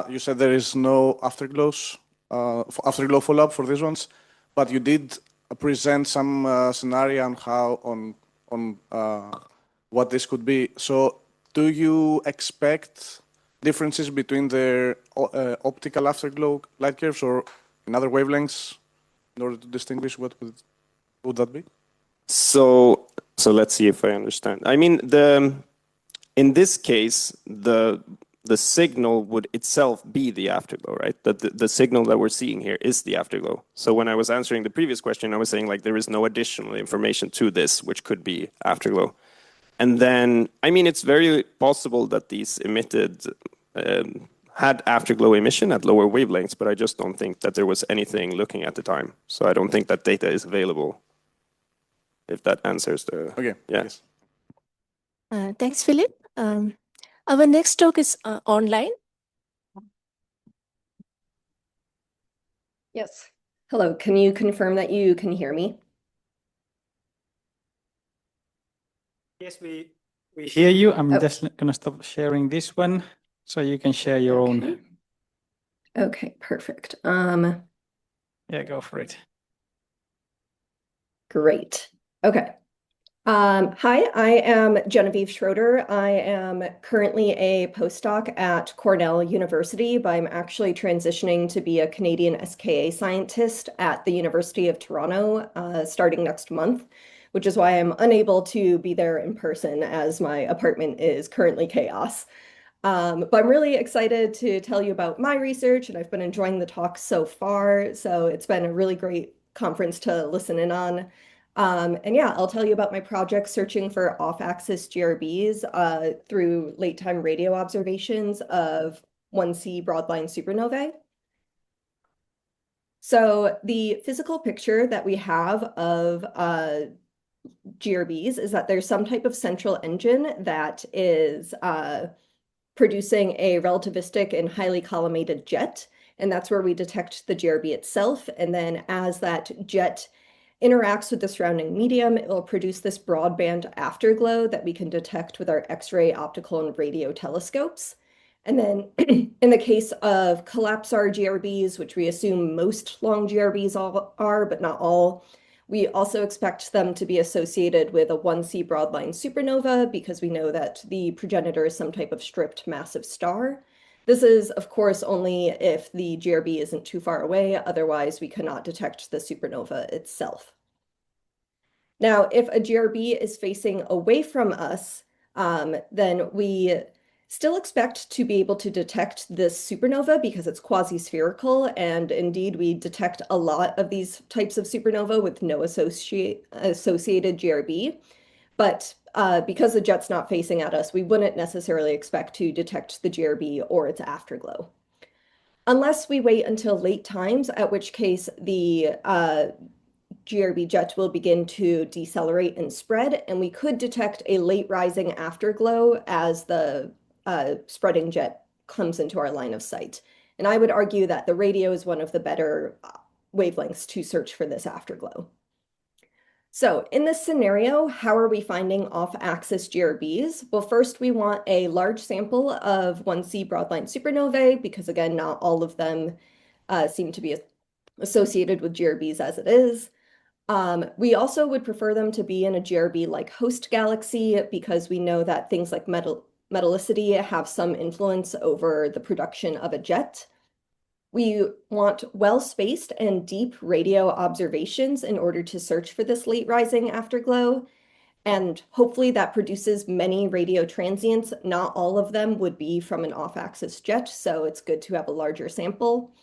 You said there is no afterglows, afterglow follow-up for these ones, but you did present some scenario on how what this could be. So, do you expect differences between the optical afterglow light curves or in other wavelengths in order to distinguish what would that be? So let's see if I understand. I mean, in this case, the signal would itself be the afterglow, right? The signal that we're seeing here is the afterglow. So when I was answering the previous question, I was saying like there is no additional information to this, which could be afterglow. And then, I mean, it's very possible that these emitted had afterglow emission at lower wavelengths, but I just don't think that there was anything looking at the time. So I don't think that data is available. If that answers the... Okay, yeah. yes. Thanks, Philip. Our next talk is online. Yes. Hello, can you confirm that you can hear me? Yes, we hear you. I'm Oh. just going to stop sharing this one so you can share your own. Okay, perfect. Yeah, go for it. Great. Okay. Hi, I am Genevieve Schroeder. I am currently a postdoc at Cornell University, but I'm actually transitioning to be a Canadian SKA scientist at the University of Toronto starting next month, which is why I'm unable to be there in person as my apartment is currently chaos. But I'm really excited to tell you about my research, and I've been enjoying the talk so far. So it's been a really great conference to listen in on. And yeah, I'll tell you about my project searching for off-axis GRBs through late-time radio observations of 1C broadline supernovae. So the physical picture that we have of GRBs is that there's some type of central engine that is producing a relativistic and highly collimated jet, and that's where we detect the GRB itself. And then as that jet interacts with the surrounding medium, it will produce this broadband afterglow that we can detect with our X-ray, optical, and radio telescopes. And then in the case of collapsar GRBs, which we assume most long GRBs are, but not all, we also expect them to be associated with a 1C broadline supernova because we know that the progenitor is some type of stripped massive star. This is, of course, only if the GRB isn't too far away. Otherwise, we cannot detect the supernova itself. Now, if a GRB is facing away from us, then we still expect to be able to detect this supernova because it's quasi-spherical, and indeed we detect a lot of these types of supernova with no associated GRB. But because the jet's not facing at us, we wouldn't necessarily expect to detect the GRB or its afterglow. unless we wait until late times, at which case the GRB jet will begin to decelerate and spread, and we could detect a late rising afterglow as the spreading jet comes into our line of sight. And I would argue that the radio is one of the better wavelengths to search for this afterglow. So in this scenario, how are we finding off-axis GRBs? Well, first we want a large sample of 1C broadline supernovae, because again, not all of them seem to be associated with GRBs as it is. We also would prefer them to be in a GRB-like host galaxy, because we know that things like metallicity have some influence over the production of a jet. We want well-spaced and deep radio observations in order to search for this late rising afterglow. And hopefully that produces many radio transients. Not all of them would be from an off-axis jet, so it's good to have a larger sample.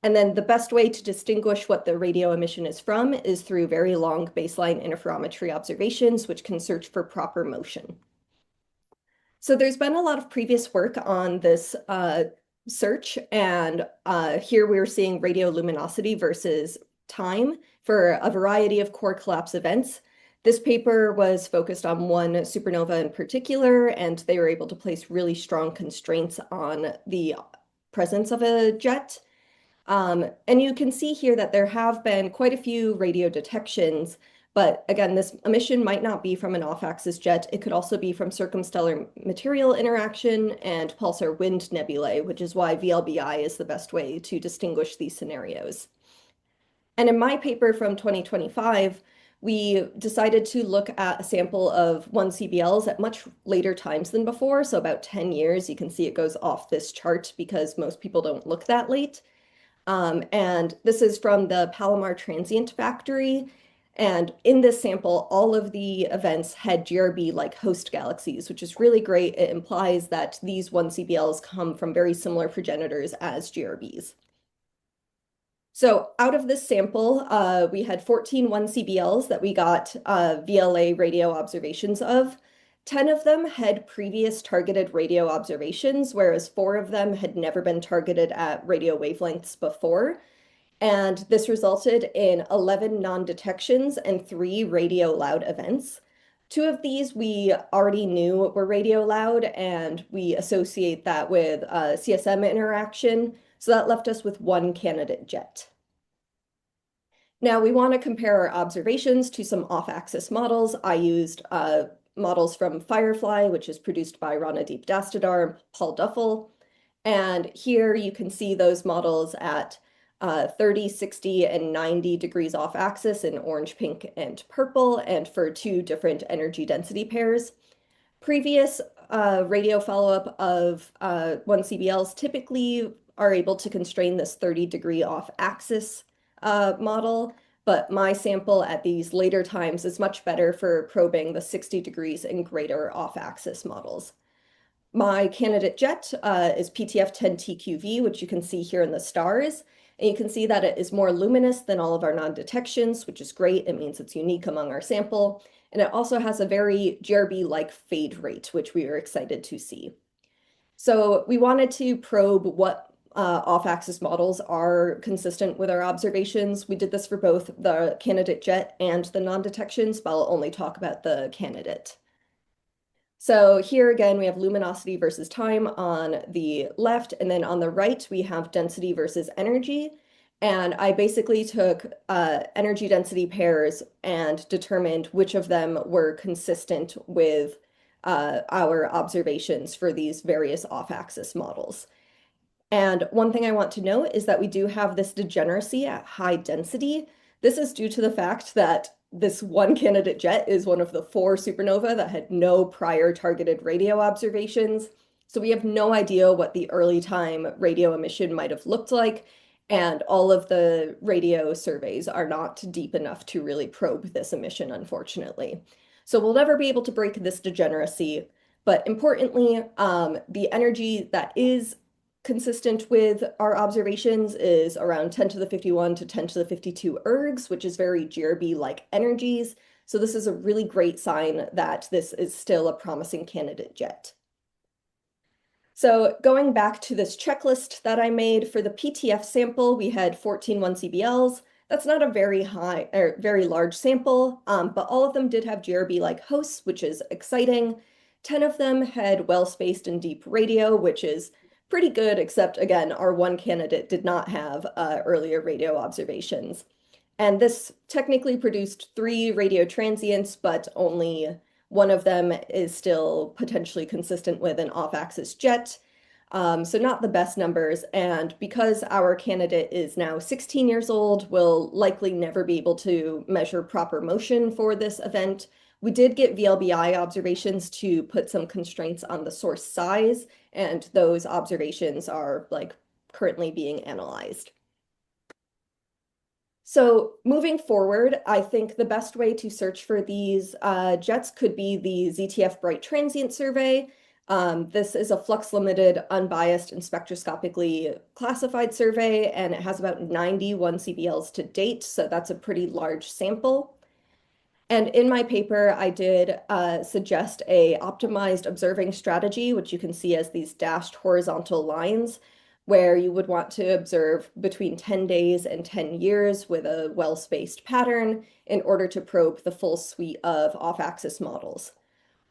And then the best way to distinguish what the radio emission is from is through very long baseline interferometry observations, which can search for proper motion. So there's been a lot of previous work on this search, and here we're seeing radioluminosity versus time for a variety of core collapse events. This paper was focused on one supernova in particular, and they were able to place really strong constraints on the presence of a jet. And you can see here that there have been quite a few radio detections, but again, this emission might not be from an off-axis jet. It could also be from circumstellar material interaction and pulsar wind nebulae, which is why VLBI is the best way to distinguish these scenarios. And in my paper from 2025, we decided to look at a sample of 1CBLs at much later times than before, so about 10 years. You can see it goes off this chart because most people don't look that late. And this is from the Palomar Transient Factory. And in this sample, all of the events had GRB-like host galaxies, which is really great. It implies that these 1CBLs come from very similar progenitors as GRBs. So out of this sample, we had 14 1CBLs that we got VLA radio observations of. 10 of them had previous targeted radio observations, whereas 4 of them had never been targeted at radio wavelengths before. And this resulted in 11 non-detections and 3 radio loud events. 2 of these we already knew were radio loud, and we associate that with CSM interaction. So that left us with 1 candidate jet. Now we want to compare our observations to some off-axis models. I used models from Firefly, which is produced by Ranadeep Dastidar and Paul Duffel. And here you can see those models at 30, 60, and 90 degrees off axis in orange, pink, and purple, and for 2 different energy density pairs. Previous radio follow-up of 1CBLs typically are able to constrain this 30-degree off axis model, but my sample at these later times is much better for probing the 60 degrees and greater off axis models. My candidate jet is PTF10TQV, which you can see here in the stars. And you can see that it is more luminous than all of our non-detections, which is great. It means it's unique among our sample. And it also has a very GRB-like fade rate, which we are excited to see. So we wanted to probe what off-axis models are consistent with our observations. We did this for both the candidate jet and the non-detections, but I'll only talk about the candidate. So here again, we have luminosity versus time on the left, and then on the right, we have density versus energy. And I basically took energy density pairs and determined which of them were consistent with our observations for these various off-axis models. And one thing I want to note is that we do have this degeneracy at high density. This is due to the fact that this one candidate jet is one of the 4 supernova that had no prior targeted radio observations. So we have no idea what the early time radio emission might have looked like. And all of the radio surveys are not deep enough to really probe this emission, unfortunately. So we'll never be able to break this degeneracy. But importantly, the energy that is consistent with our observations is around 10 to the 51 to 10 to the 52 ergs, which is very GRB-like energies. So this is a really great sign that this is still a promising candidate jet. So going back to this checklist that I made for the PTF sample, we had 14 1CBLs. That's not a very high or very large sample, but all of them did have GRB-like hosts, which is exciting. 10 of them had well-spaced and deep radio, which is pretty good, except again, our one candidate did not have earlier radio observations. And this technically produced 3 radio transients, but only one of them is still potentially consistent with an off-axis jet. So not the best numbers. And because our candidate is now 16 years old, we'll likely never be able to measure proper motion for this event. We did get VLBI observations to put some constraints on the source size, and those observations are like currently being analyzed. So moving forward, I think the best way to search for these jets could be the ZTF Bright Transient Survey. This is a flux-limited, unbiased, and spectroscopically classified survey, and it has about 91 CBLs to date, so that's a pretty large sample. And in my paper, I did suggest a optimized observing strategy, which you can see as these dashed horizontal lines, where you would want to observe between 10 days and 10 years with a well-spaced pattern in order to probe the full suite of off-axis models.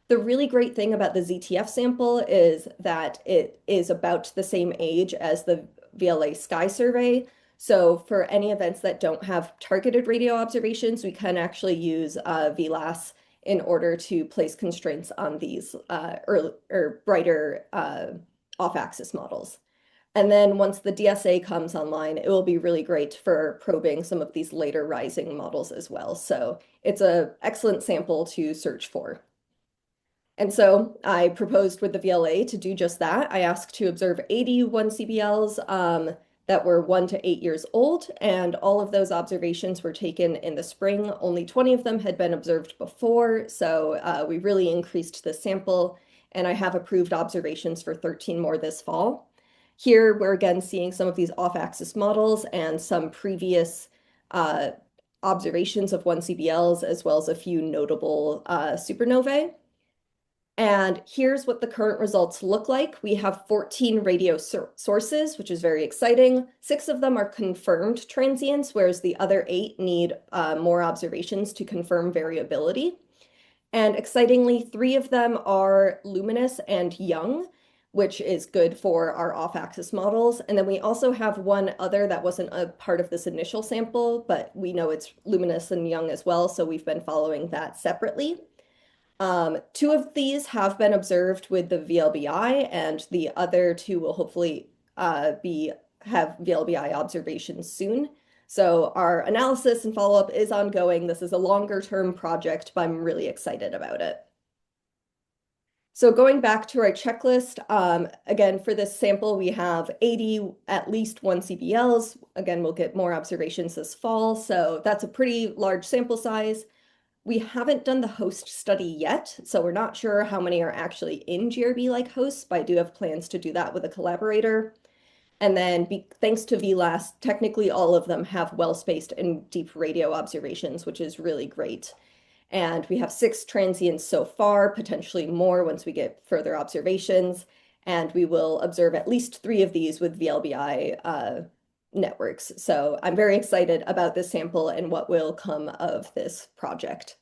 The really great thing about the ZTF sample is that it is about the same age as the VLA Sky Survey. So for any events that don't have targeted radio observations, we can actually use VLAS in order to place constraints on these brighter off-axis models. And then once the DSA comes online, it will be really great for probing some of these later rising models as well. So it's an excellent sample to search for. And so I proposed with the VLA to do just that. I asked to observe 81 CBLs that were 1 to 8 years old, and all of those observations were taken in the spring. Only 20 of them had been observed before, so we really increased the sample, and I have approved observations for 13 more this fall. Here, we're again seeing some of these off-axis models and some previous observations of 1CBLs, as well as a few notable supernovae. And here's what the current results look like. We have 14 radio sources, which is very exciting. 6 of them are confirmed transients, whereas the other 8 need more observations to confirm variability. And excitingly, 3 of them are luminous and young, which is good for our off-axis models. And then we also have one other that wasn't a part of this initial sample, but we know it's luminous and young as well, so we've been following that separately. 2 of these have been observed with the VLBI, and the other 2 will hopefully have VLBI observations soon. So our analysis and follow-up is ongoing. This is a longer-term project, but I'm really excited about it. So going back to our checklist, again, for this sample, we have 80 at least 1CBLs. Again, we'll get more observations this fall, so that's a pretty large sample size. We haven't done the host study yet, so we're not sure how many are actually in GRB-like hosts, but I do have plans to do that with a collaborator. And then thanks to VLAS, technically all of them have well-spaced and deep radio observations, which is really great. And we have 6 transients so far, potentially more once we get further observations. And we will observe at least 3 of these with VLBI networks. So I'm very excited about this sample and what will come of this project.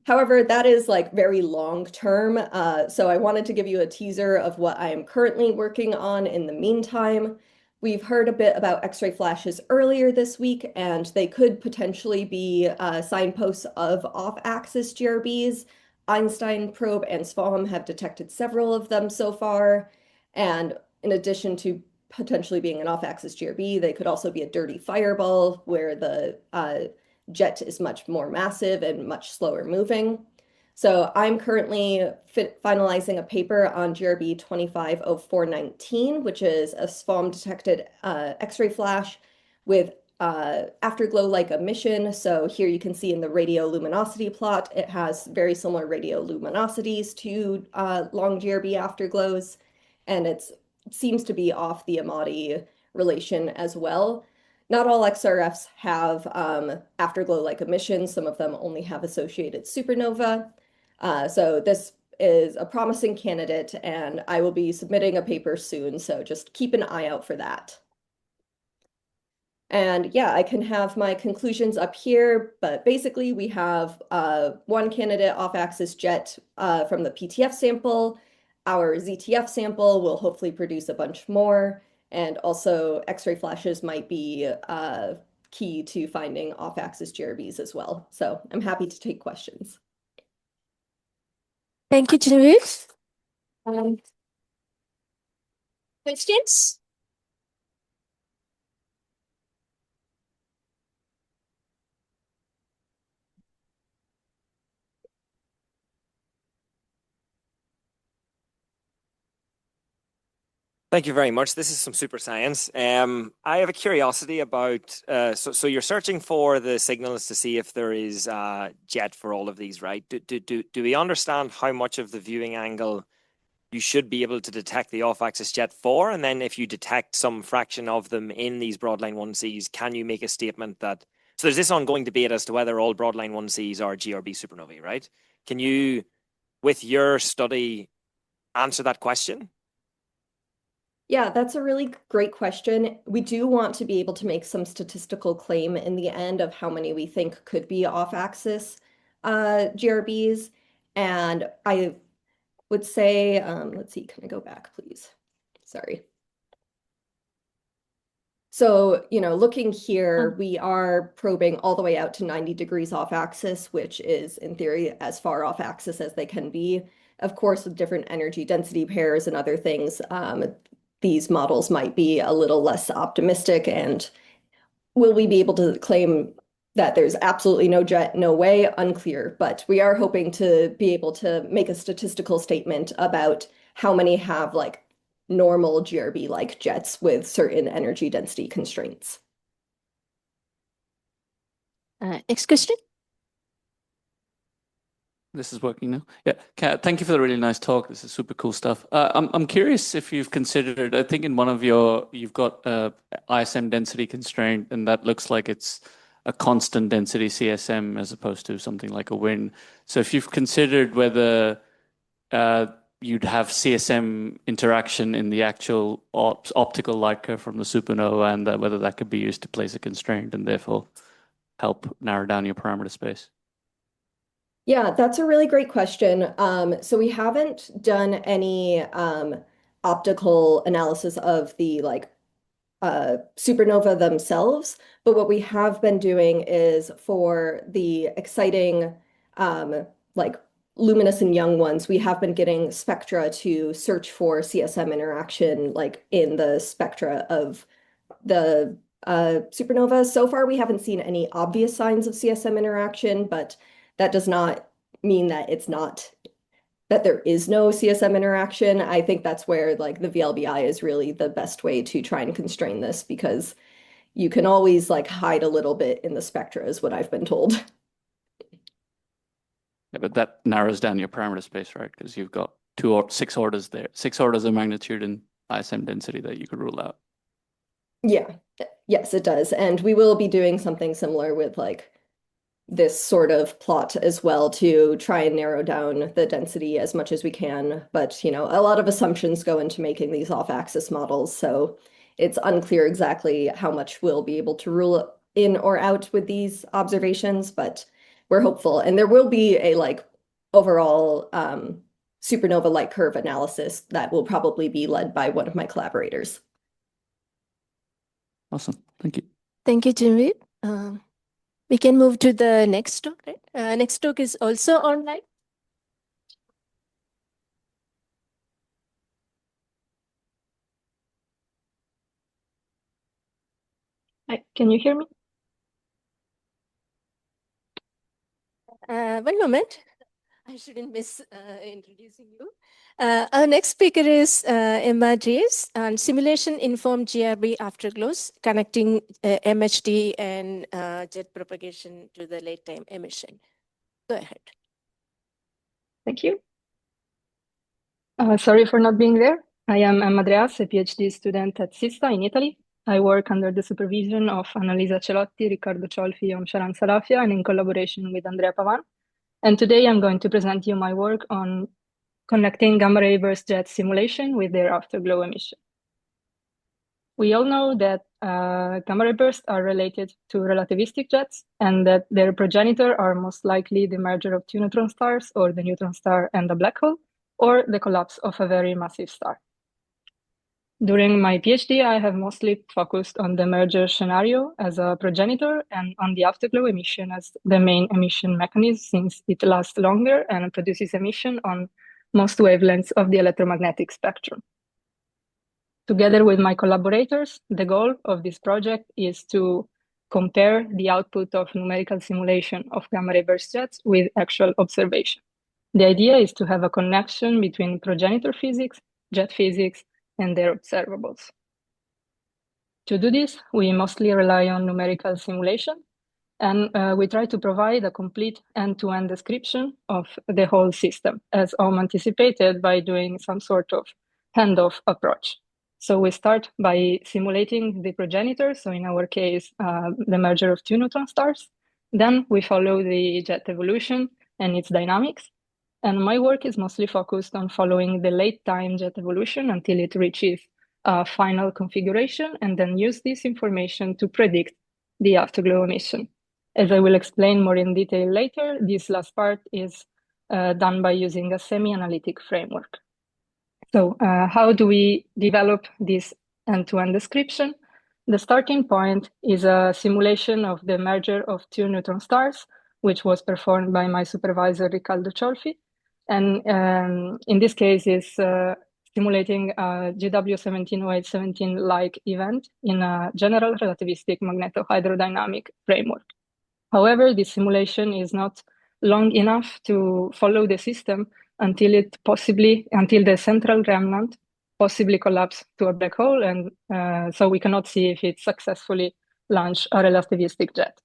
However, that is like very long term. So I wanted to give you a teaser of what I am currently working on in the meantime. We've heard a bit about X-ray flashes earlier this week, and they could potentially be signposts of off-axis GRBs. Einstein Probe and SVOM have detected several of them so far. And in addition to potentially being an off-axis GRB, they could also be a dirty fireball where the jet is much more massive and much slower moving. So I'm currently finalizing a paper on GRB 250419, which is a SVOM-detected X-ray flash with afterglow-like emission. So here you can see in the radioluminosity plot, it has very similar radioluminosities to long GRB afterglows, and it seems to be off the Amati relation as well. Not all XRFs have afterglow-like emissions. Some of them only have associated supernova. So this is a promising candidate, and I will be submitting a paper soon, so just keep an eye out for that. And yeah, I can have my conclusions up here, but basically we have one candidate off-axis jet from the PTF sample. Our ZTF sample will hopefully produce a bunch more, and also X-ray flashes might be key to finding off-axis GRBs as well. So I'm happy to take questions. Thank you, Genevieve. Questions? Thank you very much. This is some super science. I have a curiosity about, so you're searching for the signals to see if there is jet for all of these, right? Do we understand how much of the viewing angle you should be able to detect the off-axis jet for? And then if you detect some fraction of them in these broadline 1Cs, can you make a statement that, so there's this ongoing debate as to whether all broadline 1Cs are GRB supernovae, right? Can you, with your study, answer that question? Yeah, that's a really great question. We do want to be able to make some statistical claim in the end of how many we think could be off-axis GRBs. And I would say, let's see, can I go back, please? Sorry. So, looking here, we are probing all the way out to 90 degrees off axis, which is in theory as far off axis as they can be. Of course, with different energy density pairs and other things, these models might be a little less optimistic. And will we be able to claim that there's absolutely no jet? No way, unclear. But we are hoping to be able to make a statistical statement about how many have like normal GRB-like jets with certain energy density constraints. Next question. This is working now. Yeah, thank you for the really nice talk. This is super cool stuff. I'm curious if you've considered, I think in one of you've got ISM density constraint, and that looks like it's a constant density CSM as opposed to something like a wind. So if you've considered whether you'd have CSM interaction in the actual optical light curve from the supernova, and whether that could be used to place a constraint and therefore help narrow down your parameter space. Yeah, that's a really great question. So we haven't done any optical analysis of the supernova themselves, but what we have been doing is for the exciting luminescent young ones, we have been getting spectra to search for CSM interaction in the spectra of the supernova. So far, we haven't seen any obvious signs of CSM interaction, but that does not mean that that there is no CSM interaction. I think that's where the VLBI is really the best way to try and constrain this, because you can always hide a little bit in the spectra is what I've been told. Yeah, but that narrows down your parameter space, right? Because you've got 6 orders there, 6 orders of magnitude in ISM density that you could rule out. Yeah, yes, it does. And we will be doing something similar with this sort of plot as well to try and narrow down the density as much as we can. But, a lot of assumptions go into making these off-axis models. So it's unclear exactly how much we'll be able to rule in or out with these observations, but we're hopeful. And there will be a overall supernova light curve analysis that will probably be led by one of my collaborators. Awesome. Thank you. Thank you, Genevieve. We can move to the next talk, right? Next talk is also online. Hi, can you hear me? One moment. I shouldn't miss introducing you. Our next speaker is Emma Dreas on simulation-informed GRB afterglows, connecting MHD and jet propagation to the late-time emission. Go ahead. Thank you. Sorry for not being there. I am Emma Dreas, a PhD student at SISTA in Italy. I work under the supervision of Annalisa Celotti, Riccardo Ciolfi, and Sharan Salafia, and in collaboration with Andrea Pavan. And today I'm going to present you my work on connecting gamma-ray burst jet simulation with their afterglow emission. We all know that gamma-ray bursts are related to relativistic jets and that their progenitor are most likely the merger of two neutron stars or the neutron star and a black hole, or the collapse of a very massive star. During my PhD, I have mostly focused on the merger scenario as a progenitor and on the afterglow emission as the main emission mechanism, since it lasts longer and produces emission on most wavelengths of the electromagnetic spectrum. Together with my collaborators, the goal of this project is to compare the output of numerical simulation of gamma-ray burst jets with actual observation. The idea is to have a connection between progenitor physics, jet physics, and their observables. To do this, we mostly rely on numerical simulation, and we try to provide a complete end-to-end description of the whole system, as Om anticipated, by doing some sort of handoff approach. So we start by simulating the progenitor, so in our case, the merger of two neutron stars. Then we follow the jet evolution and its dynamics. And my work is mostly focused on following the late time jet evolution until it reaches a final configuration, and then use this information to predict the afterglow emission. As I will explain more in detail later, this last part is done by using a semi-analytic framework. So how do we develop this end-to-end description? The starting point is a simulation of the merger of two neutron stars, which was performed by my supervisor, Riccardo Ciolfi. And in this case, is simulating a GW170817-like event in a general relativistic magnetohydrodynamic framework. However, this simulation is not long enough to follow the system until the central remnant possibly collapse to a black hole, and so we cannot see if it successfully launched a relativistic jet.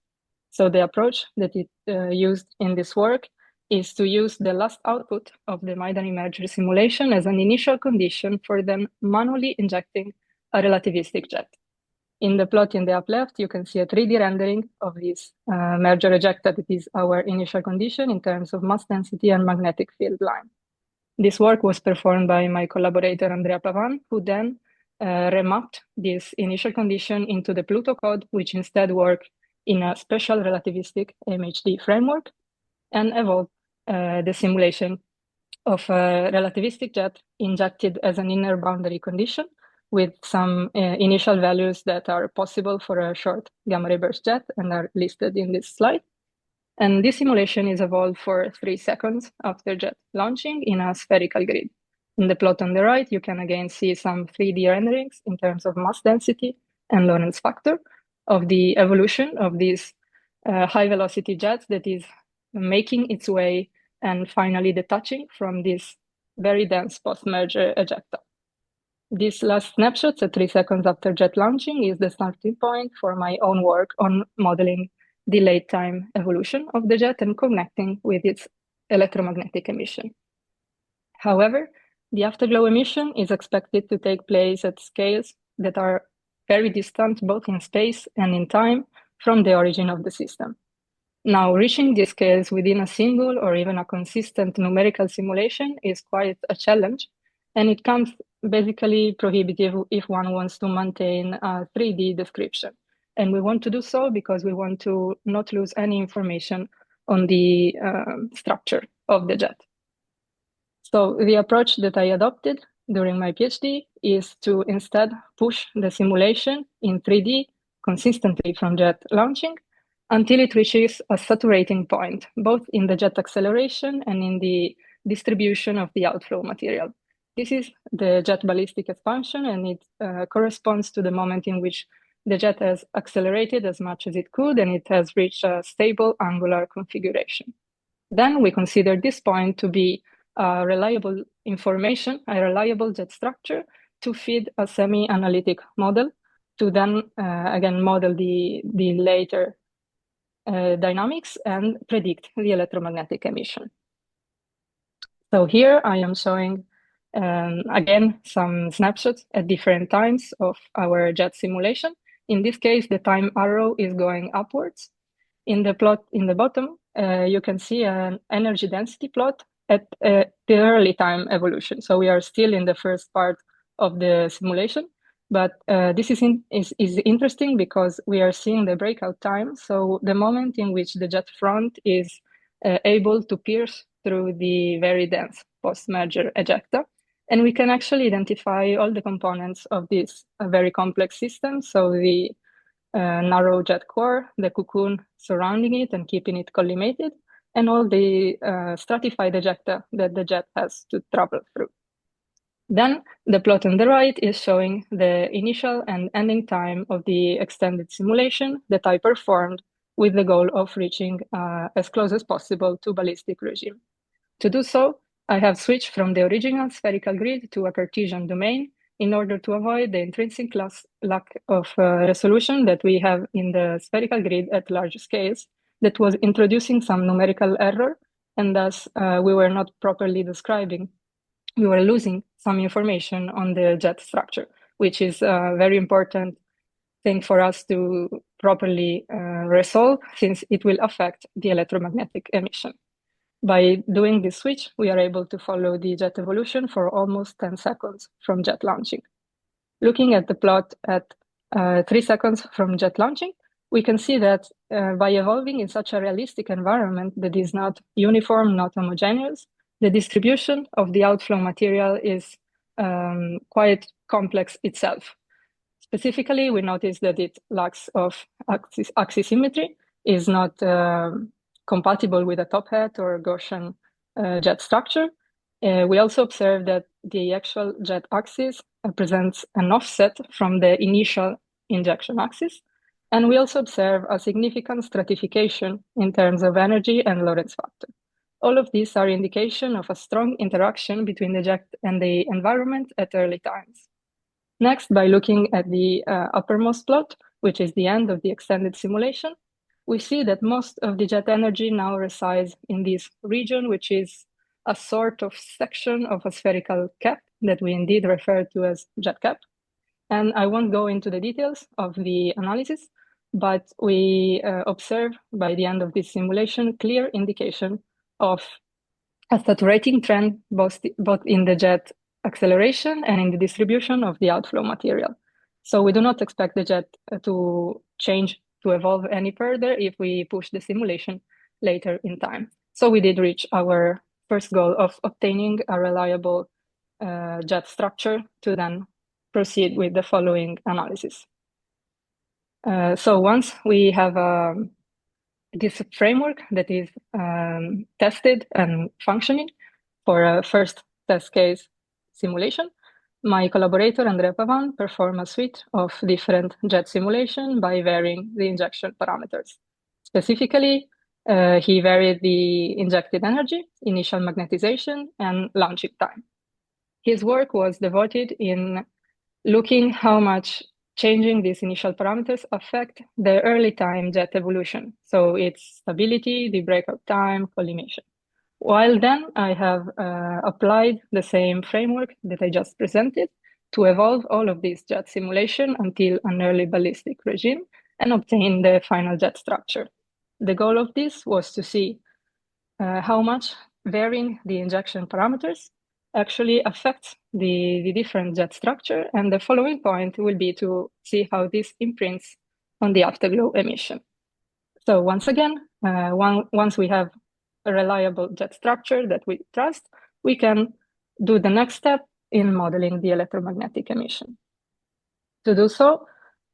So the approach that it used in this work is to use the last output of the Maidani merger simulation as an initial condition for then manually injecting a relativistic jet. In the plot in the up left, you can see a 3D rendering of this merger ejecta that is our initial condition in terms of mass density and magnetic field line. This work was performed by my collaborator Andrea Pavan, who then remapped this initial condition into the Pluto code, which instead worked in a special relativistic RMHD framework, and evolved the simulation of a relativistic jet injected as an inner boundary condition with some initial values that are possible for a short gamma-ray burst jet and are listed in this slide. And this simulation is evolved for 3 seconds after jet launching in a spherical grid. In the plot on the right, you can again see some 3D renderings in terms of mass density and Lorentz factor of the evolution of these high velocity jets that is making its way and finally detaching from this very dense post-merger ejecta. This last snapshot at 3 seconds after jet launching is the starting point for my own work on modeling the late time evolution of the jet and connecting with its electromagnetic emission. However, the afterglow emission is expected to take place at scales that are very distant both in space and in time from the origin of the system. Now, reaching these scales within a single or even a consistent numerical simulation is quite a challenge, and it comes basically prohibitive if one wants to maintain a 3D description. And we want to do so because we want to not lose any information on the structure of the jet. So the approach that I adopted during my PhD is to instead push the simulation in 3D consistently from jet launching until it reaches a saturating point, both in the jet acceleration and in the distribution of the outflow material. This is the jet ballistic expansion, and it corresponds to the moment in which the jet has accelerated as much as it could, and it has reached a stable angular configuration. Then we consider this point to be reliable information, a reliable jet structure to feed a semi-analytic model to then again model the later dynamics and predict the electromagnetic emission. So here I am showing again some snapshots at different times of our jet simulation. In this case, the time arrow is going upwards. In the plot in the bottom, you can see an energy density plot at the early time evolution. So we are still in the first part of the simulation, but this is interesting because we are seeing the breakout time. So the moment in which the jet front is able to pierce through the very dense post-merger ejecta. And we can actually identify all the components of this very complex system. So the narrow jet core, the cocoon surrounding it and keeping it collimated, and all the stratified ejecta that the jet has to travel through. Then the plot on the right is showing the initial and ending time of the extended simulation that I performed with the goal of reaching as close as possible to ballistic regime. To do so, I have switched from the original spherical grid to a Cartesian domain in order to avoid the intrinsic lack of resolution that we have in the spherical grid at large scales that was introducing some numerical error, and thus we were not properly describing. We were losing some information on the jet structure, which is a very important thing for us to properly resolve, since it will affect the electromagnetic emission. By doing this switch, we are able to follow the jet evolution for almost 10 seconds from jet launching. Looking at the plot at 3 seconds from jet launching, we can see that by evolving in such a realistic environment that is not uniform, not homogeneous, the distribution of the outflow material is quite complex itself. Specifically, we notice that it lacks of axis symmetry, is not compatible with a top hat or Gaussian jet structure. We also observe that the actual jet axis presents an offset from the initial injection axis. And we also observe a significant stratification in terms of energy and Lorentz factor. All of these are indication of a strong interaction between the jet and the environment at early times. Next, by looking at the uppermost plot, which is the end of the extended simulation, we see that most of the jet energy now resides in this region, which is a sort of section of a spherical cap that we indeed refer to as jet cap. And I won't go into the details of the analysis, but we observe by the end of this simulation clear indication of a saturating trend both in the jet acceleration and in the distribution of the outflow material. So we do not expect the jet to change, to evolve any further if we push the simulation later in time. So we did reach our first goal of obtaining a reliable jet structure to then proceed with the following analysis. So once we have this framework that is tested and functioning for a first test case simulation, my collaborator Andrea Pavan performed a suite of different jet simulation by varying the injection parameters. Specifically, he varied the injected energy, initial magnetization, and launching time. His work was devoted in looking how much changing these initial parameters affect the early time jet evolution. So its stability, the breakout time, collimation. While then I have applied the same framework that I just presented to evolve all of these jet simulation until an early ballistic regime and obtain the final jet structure. The goal of this was to see how much varying the injection parameters actually affects the different jet structure. And the following point will be to see how this imprints on the afterglow emission. So once again, once we have a reliable jet structure that we trust, we can do the next step in modeling the electromagnetic emission. To do so,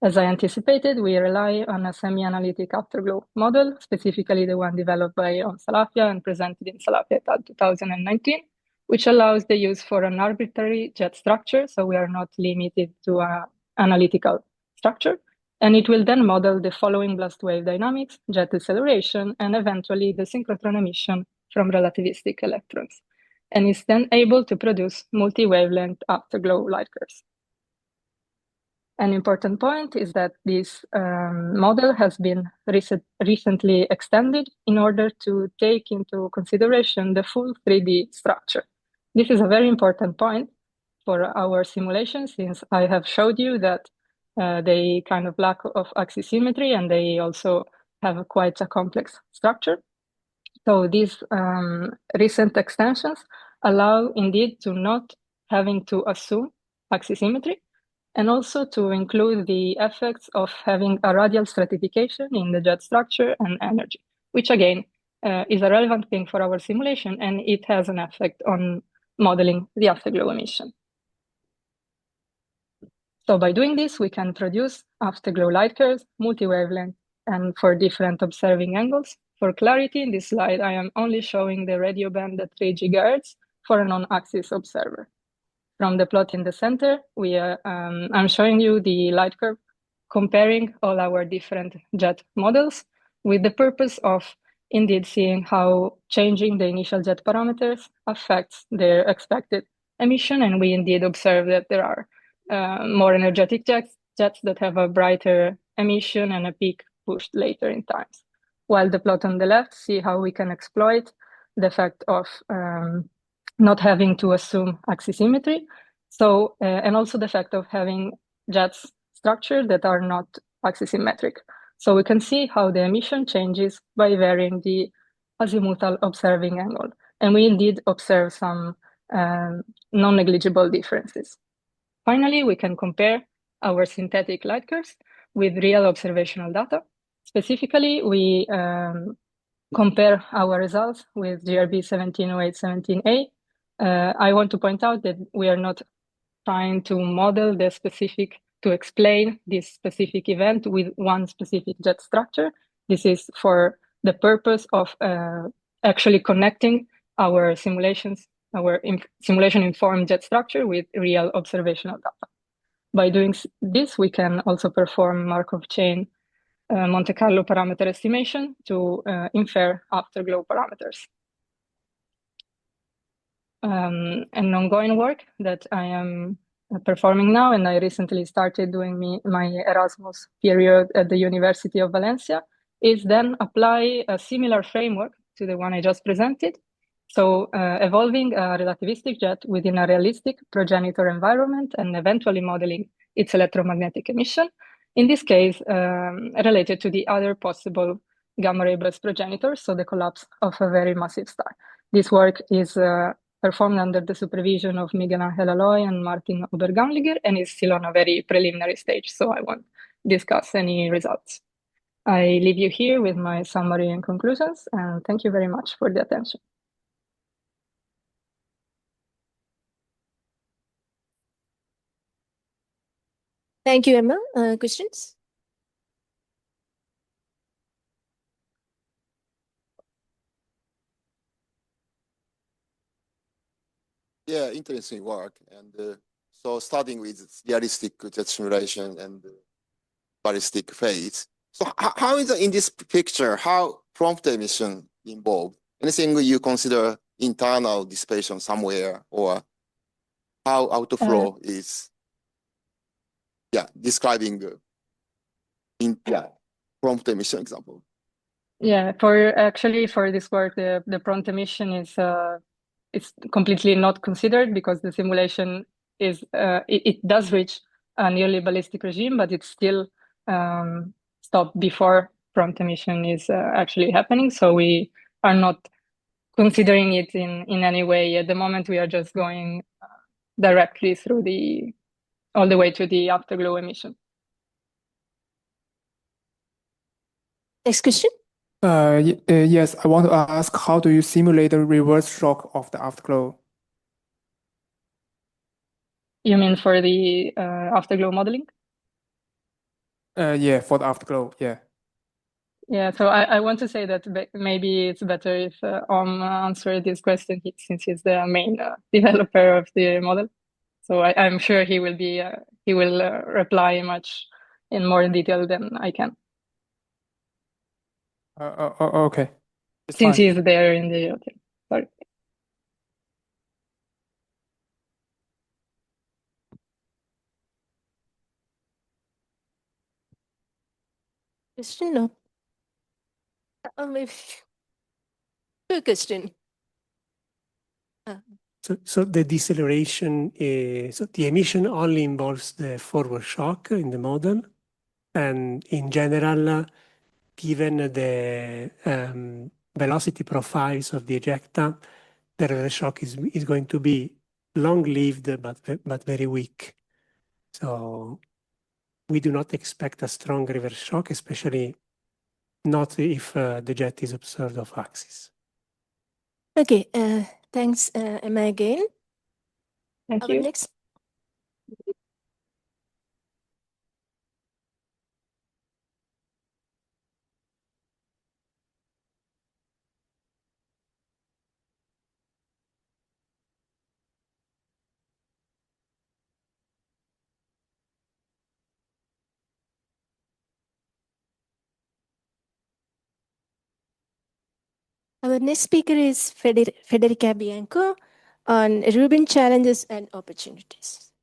as I anticipated, we rely on a semi-analytic afterglow model, specifically the one developed by Sharan Salafia and presented in Salafia et al. 2019, which allows the use for an arbitrary jet structure, so we are not limited to an analytical structure. And it will then model the following blast wave dynamics, jet deceleration, and eventually the synchrotron emission from relativistic electrons. And is then able to produce multi-wavelength afterglow light curves. An important point is that this model has been recently extended in order to take into consideration the full 3D structure. This is a very important point for our simulation, since I have showed you that they kind of lack of axis symmetry and they also have quite a complex structure. So these recent extensions allow indeed to not having to assume axisymmetry, and also to include the effects of having a radial stratification in the jet structure and energy, which again is a relevant thing for our simulation, and it has an effect on modeling the afterglow emission. So by doing this, we can produce afterglow light curves, multi-wavelength, and for different observing angles. For clarity, in this slide, I am only showing the radio band at 3 GHz for a non-axis observer. From the plot in the center, I'm showing you the light curve, comparing all our different jet models with the purpose of indeed seeing how changing the initial jet parameters affects their expected emission. And we indeed observe that there are more energetic jets that have a brighter emission and a peak pushed later in times. While the plot on the left, see how we can exploit the effect of not having to assume axisymmetry. So, and also the fact of having jets structured that are not axisymmetric. So we can see how the emission changes by varying the azimuthal observing angle. And we indeed observe some non-negligible differences. Finally, we can compare our synthetic light curves with real observational data. Specifically, we compare our results with GRB 1708, 17A. I want to point out that we are not trying to model the specific, to explain this specific event with one specific jet structure. This is for the purpose of actually connecting our simulations, our simulation-informed jet structure with real observational data. By doing this, we can also perform Markov chain Monte Carlo parameter estimation to infer afterglow parameters. An ongoing work that I am performing now, and I recently started doing my Erasmus period at the University of Valencia, is then apply a similar framework to the one I just presented. So evolving a relativistic jet within a realistic progenitor environment and eventually modeling its electromagnetic emission, in this case related to the other possible gamma ray burst progenitors, so the collapse of a very massive star. This work is performed under the supervision of Miguel Ángel Aloy and Martin Obergamliger, and is still on a very preliminary stage, so I won't discuss any results. I leave you here with my summary and conclusions, and thank you very much for the attention. Thank you, Emma. Questions? Yeah, interesting work. And so starting with realistic jet simulation and ballistic phase. So how is in this picture, how prompt emission involved? Anything you consider internal dissipation somewhere, or how outflow is describing prompt emission example? Yeah, for this work, the prompt emission is it's completely not considered because the simulation is it does reach a nearly ballistic regime, but it's still stopped before prompt emission is actually happening. So we are not considering it in any way at the moment. We are just going directly through all the way to the afterglow emission. Next question. Yes, I want to ask, how do you simulate the reverse shock of the afterglow? You mean for the afterglow modeling? Yeah, for the afterglow, yeah. Yeah, so I want to say that maybe it's better if answer this question since he's the main developer of the model. So I'm sure he will reply much in more detail than I can. Okay. It's Since fine. he's there in the hotel. Sorry. Question? No. Maybe good question. So the deceleration, so the emission only involves the forward shock in the model, and in general, given the velocity profiles of the ejecta, the reverse shock is going to be long-lived but very weak. So we do not expect a strong reverse shock, especially not if the jet is observed off axis. Okay, thanks, Emma, again. Thank Our you. next. Our next speaker is Federica Bianco on Rubin challenges and opportunities.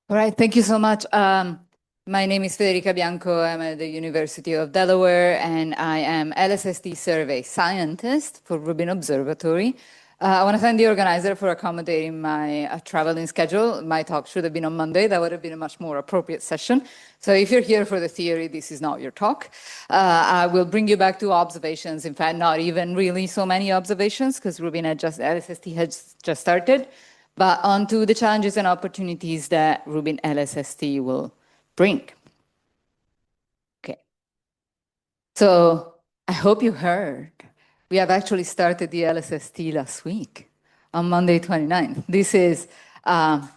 All right, thank you so much. My name is Federica Bianco. I'm at the University of Delaware, and I am LSST survey scientist for Rubin Observatory. I want to thank the organizer for accommodating my traveling schedule. My talk should have been on Monday. That would have been a much more appropriate session. So if you're here for the theory, this is not your talk. I will bring you back to observations. In fact, not even really so many observations, because LSST has just started, but onto the challenges and opportunities that Rubin LSST will bring. Okay. So I hope you heard. We have actually started the LSST last week on Monday 29th. This is a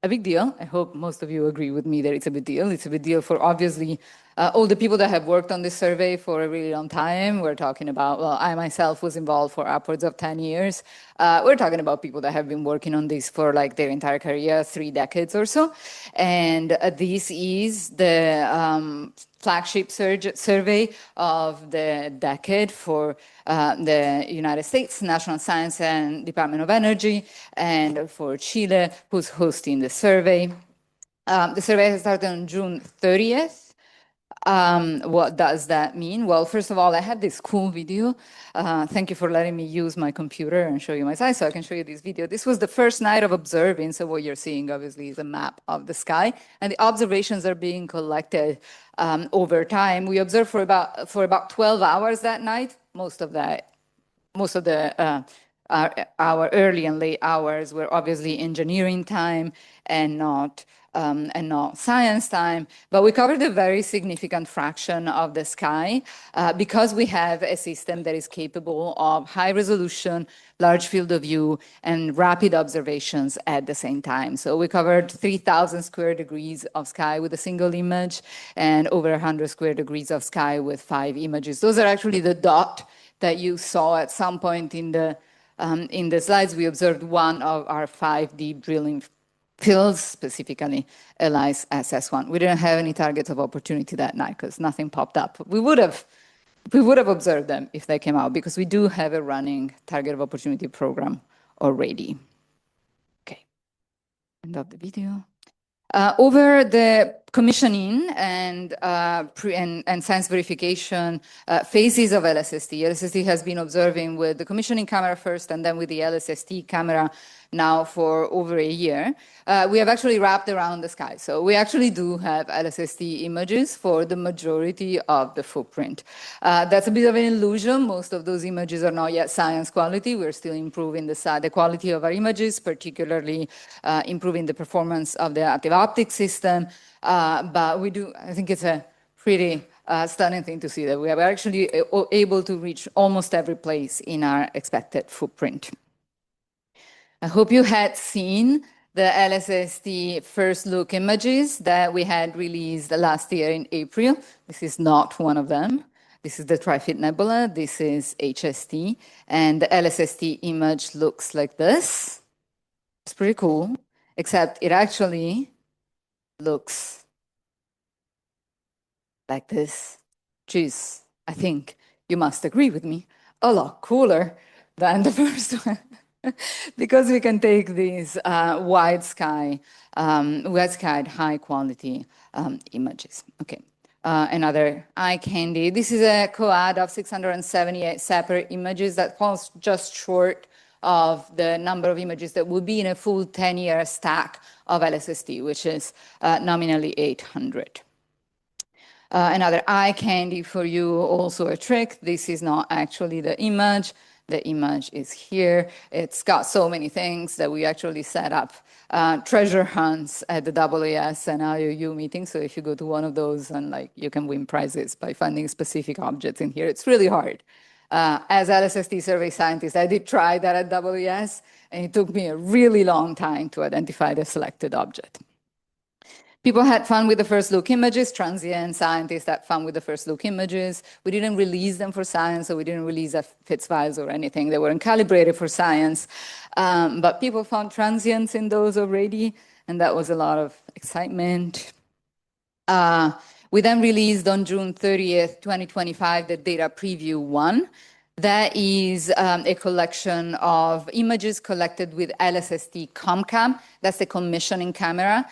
big deal. I hope most of you agree with me that it's a big deal. It's a big deal for obviously all the people that have worked on this survey for a really long time. We're talking about, well, I myself was involved for upwards of 10 years. We're talking about people that have been working on this for like their entire career, 3 decades or so. And this is the flagship survey of the decade for the United States National Science and Department of Energy, and for Chile, who's hosting the survey. The survey has started on June 30th. What does that mean? Well, first of all, I have this cool video. Thank you for letting me use my computer and show you my slides so I can show you this video. This was the first night of observing. So what you're seeing, obviously, is a map of the sky. And the observations are being collected over time. We observed for about 12 hours that night. Most of our early and late hours were obviously engineering time and not science time, but we covered a very significant fraction of the sky because we have a system that is capable of high resolution, large field of view, and rapid observations at the same time. So we covered 3,000 square degrees of sky with a single image and over 100 square degrees of sky with 5 images. Those are actually the dot that you saw at some point in the slides. We observed one of our 5 deep drilling fields, specifically ELICE SS1. We didn't have any targets of opportunity that night because nothing popped up. We would have observed them if they came out, because we do have a running target of opportunity program already. Okay, end of the video. Over the commissioning and science verification phases of LSST, LSST has been observing with the commissioning camera first and then with the LSST camera now for over a year. We have actually wrapped around the sky. So we actually do have LSST images for the majority of the footprint. That's a bit of an illusion. Most of those images are not yet science quality. We're still improving the quality of our images, particularly improving the performance of the active optics system. But we do, I think it's a pretty stunning thing to see that we are actually able to reach almost every place in our expected footprint. I hope you had seen the LSST first look images that we had released last year in April. This is not one of them. This is the Trifid Nebula. This is HST. And the LSST image looks like this. It's pretty cool, except it actually looks like this. Geez, I think you must agree with me, a lot cooler than the first one. Because we can take these wide-sky, high quality images. Okay, another eye candy. This is a coad of 678 separate images that falls just short of the number of images that would be in a full 10-year stack of LSST, which is nominally 800. Another eye candy for you, also a trick. This is not actually the image. The image is here. It's got so many things that we actually set up treasure hunts at the AAS and IOU meeting. So if you go to one of those, and like you can win prizes by finding specific objects in here. It's really hard. As LSST survey scientist, I did try that at AAS, and it took me a really long time to identify the selected object. People had fun with the first look images. Transient scientists had fun with the first look images. We didn't release them for science, so we didn't release FITS files or anything. They weren't calibrated for science. But people found transients in those already, and that was a lot of excitement. We then released on June 30th, 2025, the data preview 1. That is a collection of images collected with LSST ComCam. That's the commissioning camera.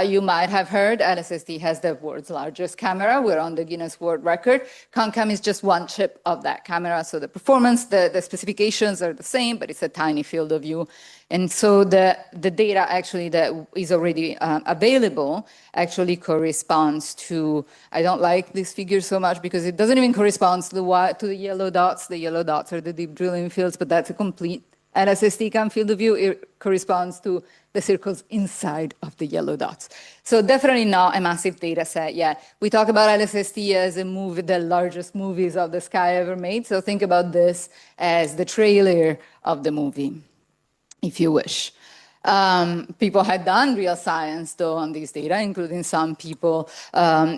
You might have heard LSST has the world's largest camera. We're on the Guinness World Record. ComCam is just one chip of that camera. So the performance, the specifications are the same, but it's a tiny field of view. And so the data actually that is already available actually corresponds to, I don't like this figure so much because it doesn't even correspond to the yellow dots. The yellow dots are the deep drilling fields, but that's a complete LSST CAM field of view. It corresponds to the circles inside of the yellow dots. So definitely not a massive data set yet. We talk about LSST as a movie, the largest movies of the sky ever made. So think about this as the trailer of the movie, if you wish. People had done real science, though, on these data, including some people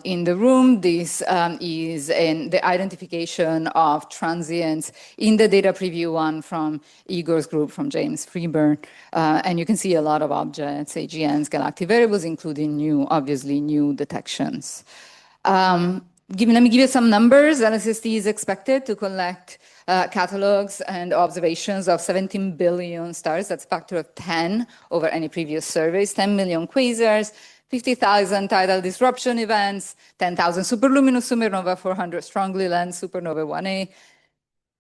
in the room. This is the identification of transients in the data preview 1 from Igor's group, from James Freeburn. And you can see a lot of objects, AGNs, galactic variables, including obviously new detections. Let me give you some numbers. LSST is expected to collect catalogs and observations of 17 billion stars. That's a factor of 10 over any previous surveys. 10 million quasars, 50,000 tidal disruption events, 10,000 superluminous supernova, 400 strongly lensed supernova 1A,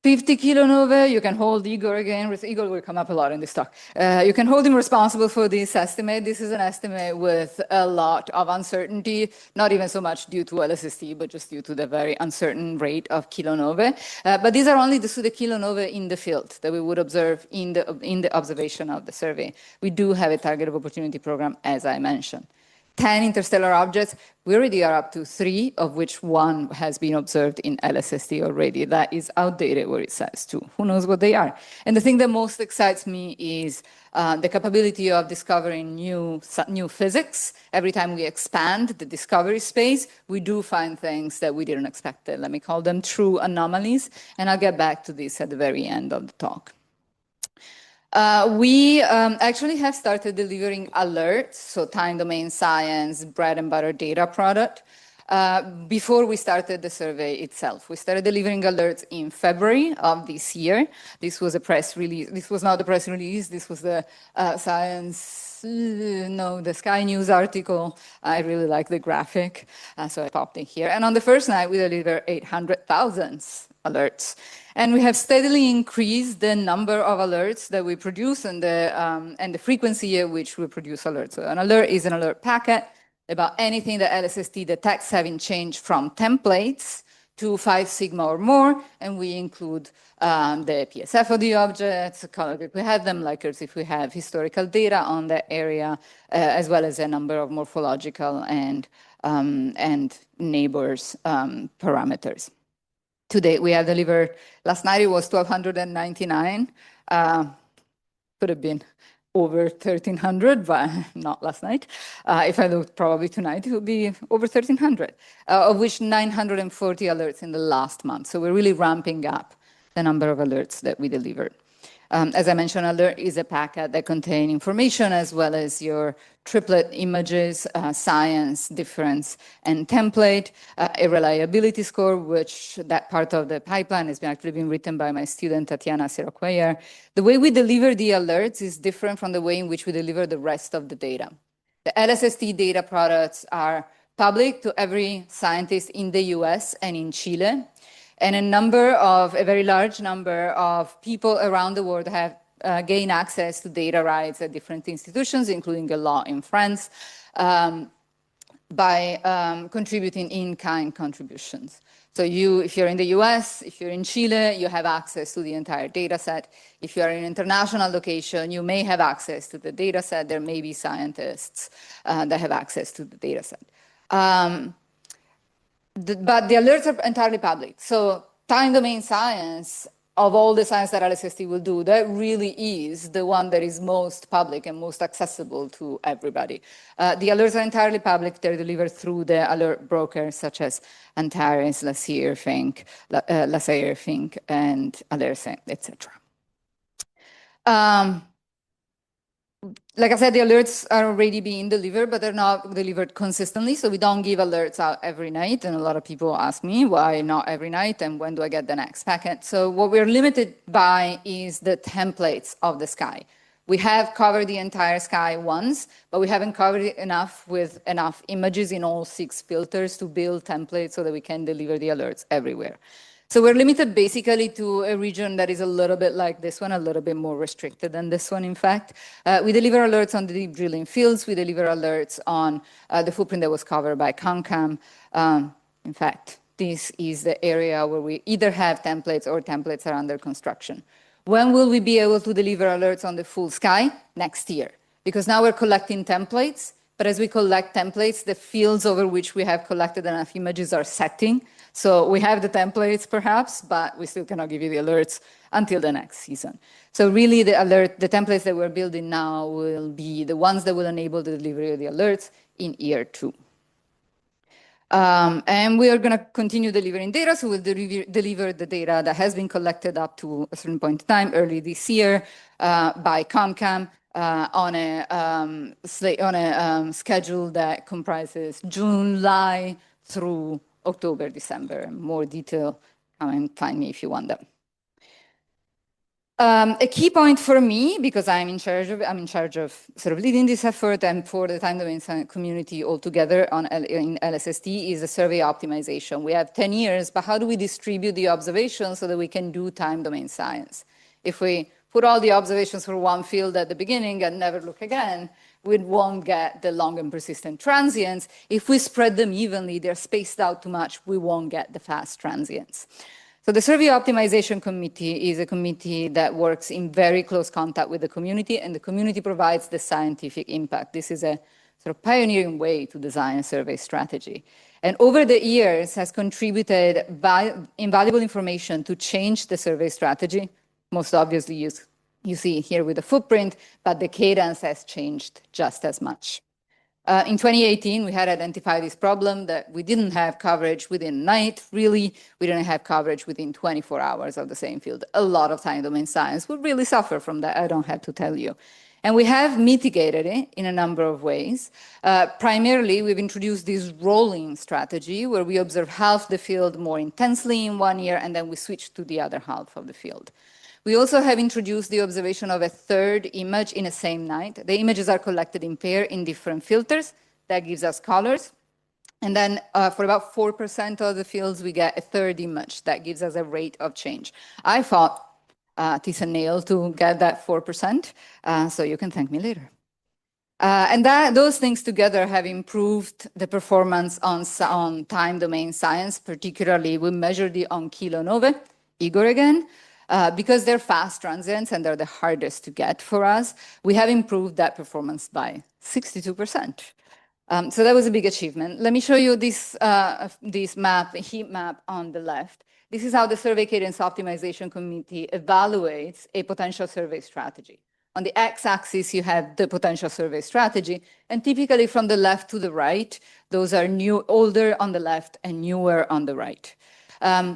50 kilonovae. You can hold Igor again. Igor will come up a lot in this talk. You can hold him responsible for this estimate. This is an estimate with a lot of uncertainty, not even so much due to LSST, but just due to the very uncertain rate of kilonovae. But these are only the kilonovae in the field that we would observe in the observation of the survey. We do have a target of opportunity program, as I mentioned. 10 interstellar objects. We already are up to 3, of which 1 has been observed in LSST already. That is outdated where it says 2. Who knows what they are? And the thing that most excites me is the capability of discovering new physics. Every time we expand the discovery space, we do find things that we didn't expect. Let me call them true anomalies. And I'll get back to this at the very end of the talk. We actually have started delivering alerts, so time domain science, bread and butter data product, before we started the survey itself. We started delivering alerts in February of this year. This was a press release. This was not the press release. This was the the Sky News article. I really like the graphic, so I popped in here. And on the first night, we delivered 800,000 alerts. And we have steadily increased the number of alerts that we produce and the frequency at which we produce alerts. So an alert is an alert packet about anything that LSST detects having changed from templates to 5 sigma or more, and we include the PSF of the objects, if we have them, like if we have historical data on that area, as well as a number of morphological and neighbors parameters. Today, we have delivered, last night it was 1,299. Could have been over 1,300, but not last night. If I looked probably tonight, it would be over 1,300, of which 940 alerts in the last month. So we're really ramping up the number of alerts that we delivered. As I mentioned, alert is a packet that contains information as well as your triplet images, science, difference, and template, a reliability score, which that part of the pipeline has actually been written by my student, Tatiana Siracuellar. The way we deliver the alerts is different from the way in which we deliver the rest of the data. The LSST data products are public to every scientist in the US and in Chile. And a very large number of people around the world have gained access to data rights at different institutions, including a law in France. by contributing in-kind contributions. So if you're in the US, if you're in Chile, you have access to the entire data set. If you are in an international location, you may have access to the data set. There may be scientists that have access to the data set. But the alerts are entirely public. So time domain science, of all the science that LSST will do, that really is the one that is most public and most accessible to everybody. The alerts are entirely public. They're delivered through the alert brokers such as Antares, Lassier, Fink, and Alerce, etc. Like I said, the alerts are already being delivered, but they're not delivered consistently. So we don't give alerts out every night. And a lot of people ask me why not every night and when do I get the next packet? So what we're limited by is the templates of the sky. We have covered the entire sky once, but we haven't covered it enough with enough images in all 6 filters to build templates so that we can deliver the alerts everywhere. So we're limited basically to a region that is a little bit like this one, a little bit more restricted than this one, in fact. We deliver alerts on the deep drilling fields. We deliver alerts on the footprint that was covered by CONCAM. In fact, this is the area where we either have templates or templates are under construction. When will we be able to deliver alerts on the full sky? Next year. Because now we're collecting templates, but as we collect templates, the fields over which we have collected enough images are setting. So we have the templates perhaps, but we still cannot give you the alerts until the next season. So really the templates that we're building now will be the ones that will enable the delivery of the alerts in year 2. And we are going to continue delivering data. So we'll deliver the data that has been collected up to a certain point in time, early this year, by CONCAM on a schedule that comprises July through October, December. More detail, come and find me if you want them. A key point for me, because I'm in charge of sort of leading this effort and for the time domain community altogether in LSST, is the survey optimization. We have 10 years, but how do we distribute the observations so that we can do time domain science? If we put all the observations for one field at the beginning and never look again, we won't get the long and persistent transients. If we spread them evenly, they're spaced out too much, we won't get the fast transients. So the Survey Optimization Committee is a committee that works in very close contact with the community, and the community provides the scientific impact. This is a sort of pioneering way to design a survey strategy. And over the years has contributed invaluable information to change the survey strategy. Most obviously, you see here with the footprint, but the cadence has changed just as much. In 2018, we had identified this problem that we didn't have coverage within night, really. We didn't have coverage within 24 hours of the same field. A lot of time domain science would really suffer from that, I don't have to tell you. And we have mitigated it in a number of ways. Primarily, we've introduced this rolling strategy where we observe half the field more intensely in 1 year, and then we switch to the other half of the field. We also have introduced the observation of a third image in the same night. The images are collected in pair in different filters. That gives us colors. And then for about 4% of the fields, we get a third image. That gives us a rate of change. I fought tooth and nail to get that 4%, so you can thank me later. And those things together have improved the performance on time domain science. Particularly, we measured it on kilonovae, Igor again. Because they're fast transients and they're the hardest to get for us, we have improved that performance by 62%. So that was a big achievement. Let me show you this map, heat map on the left. This is how the Survey Cadence Optimization Committee evaluates a potential survey strategy. On the x-axis, you have the potential survey strategy, and typically from the left to the right, those are older on the left and newer on the right.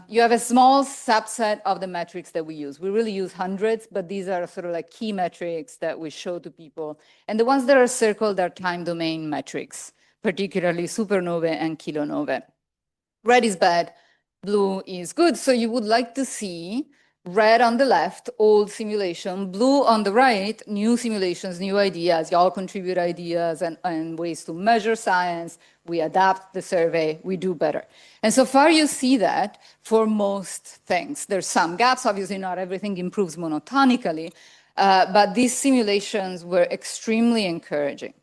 You have a small subset of the metrics that we use. We really use hundreds, but these are sort of like key metrics that we show to people. And the ones that are circled are time domain metrics, particularly supernovae and kilonovae. Red is bad, blue is good. So you would like to see red on the left, old simulation, blue on the right, new simulations, new ideas. Y'all contribute ideas and ways to measure science. We adapt the survey, we do better. And so far you see that for most things. There's some gaps, obviously not everything improves monotonically, but these simulations were extremely encouraging.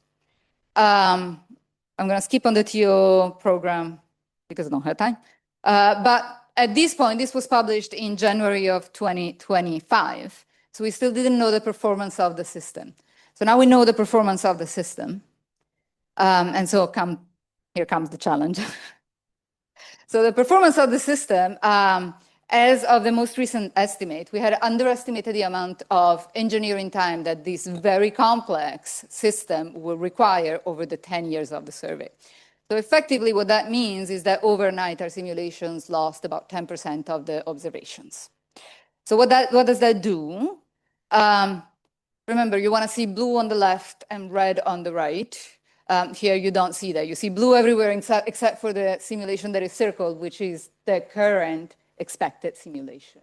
I'm going to skip on the TO program because I don't have time. But at this point, this was published in January of 2025. So we still didn't know the performance of the system. So now we know the performance of the system. And so here comes the challenge. So the performance of the system, as of the most recent estimate, we had underestimated the amount of engineering time that this very complex system will require over the 10 years of the survey. So effectively, what that means is that overnight, our simulations lost about 10% of the observations. So what does that do? Remember, you want to see blue on the left and red on the right. Here, you don't see that. You see blue everywhere except for the simulation that is circled, which is the current expected simulation.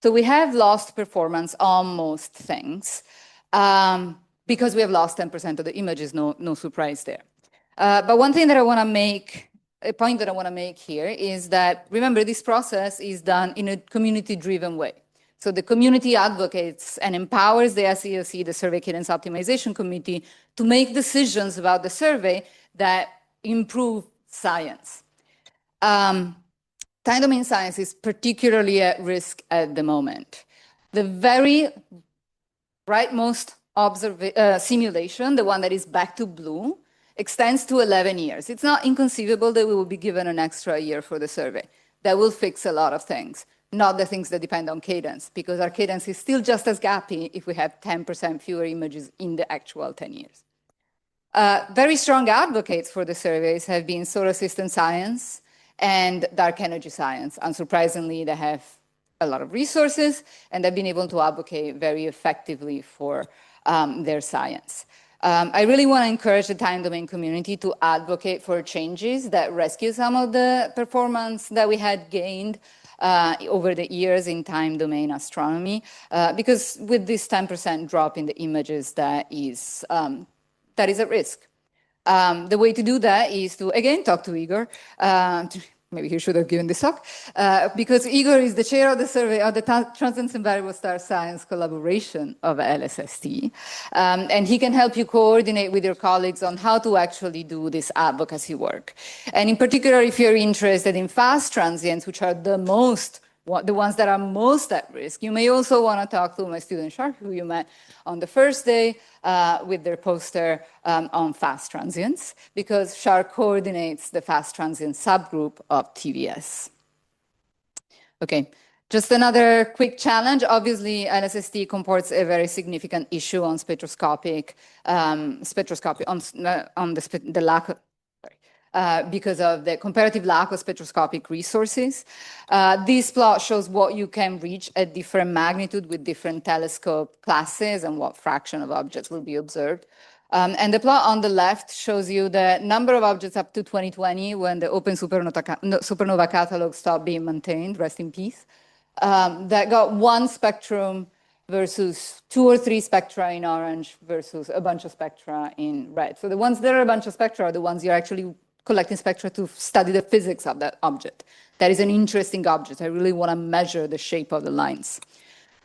So we have lost performance on most things because we have lost 10% of the images, no surprise there. But one thing that I want to make, a point that I want to make here is that, remember, this process is done in a community-driven way. So the community advocates and empowers the SEOC, the Survey Cadence Optimization Committee, to make decisions about the survey that improve science. Time domain science is particularly at risk at the moment. The very rightmost simulation, the one that is back to blue, extends to 11 years. It's not inconceivable that we will be given an extra year for the survey. That will fix a lot of things, not the things that depend on cadence, because our cadence is still just as gappy if we have 10% fewer images in the actual 10 years. Very strong advocates for the surveys have been solar system science and dark energy science. Unsurprisingly, they have a lot of resources, and they've been able to advocate very effectively for their science. I really want to encourage the time domain community to advocate for changes that rescue some of the performance that we had gained over the years in time domain astronomy, because with this 10% drop in the images, that is at risk. The way to do that is to, again, talk to Igor. Maybe he should have given this talk, because Igor is the chair of the survey of the Transients and Variable Star Science collaboration of LSST. And he can help you coordinate with your colleagues on how to actually do this advocacy work. And in particular, if you're interested in fast transients, which are the ones that are most at risk, you may also want to talk to my student Shar, who you met on the first day with their poster on fast transients, because Shar coordinates the fast transient subgroup of TVS. Okay, just another quick challenge. Obviously, LSST comports a very significant issue on spectroscopy, on the lack of, because of the comparative lack of spectroscopic resources. This plot shows what you can reach at different magnitude with different telescope classes and what fraction of objects will be observed. And the plot on the left shows you the number of objects up to 2020 when the open supernova catalog stopped being maintained, rest in peace, that got one spectrum versus 2 or 3 spectra in orange versus a bunch of spectra in red. So the ones that are a bunch of spectra are the ones you're actually collecting spectra to study the physics of that object. That is an interesting object. I really want to measure the shape of the lines.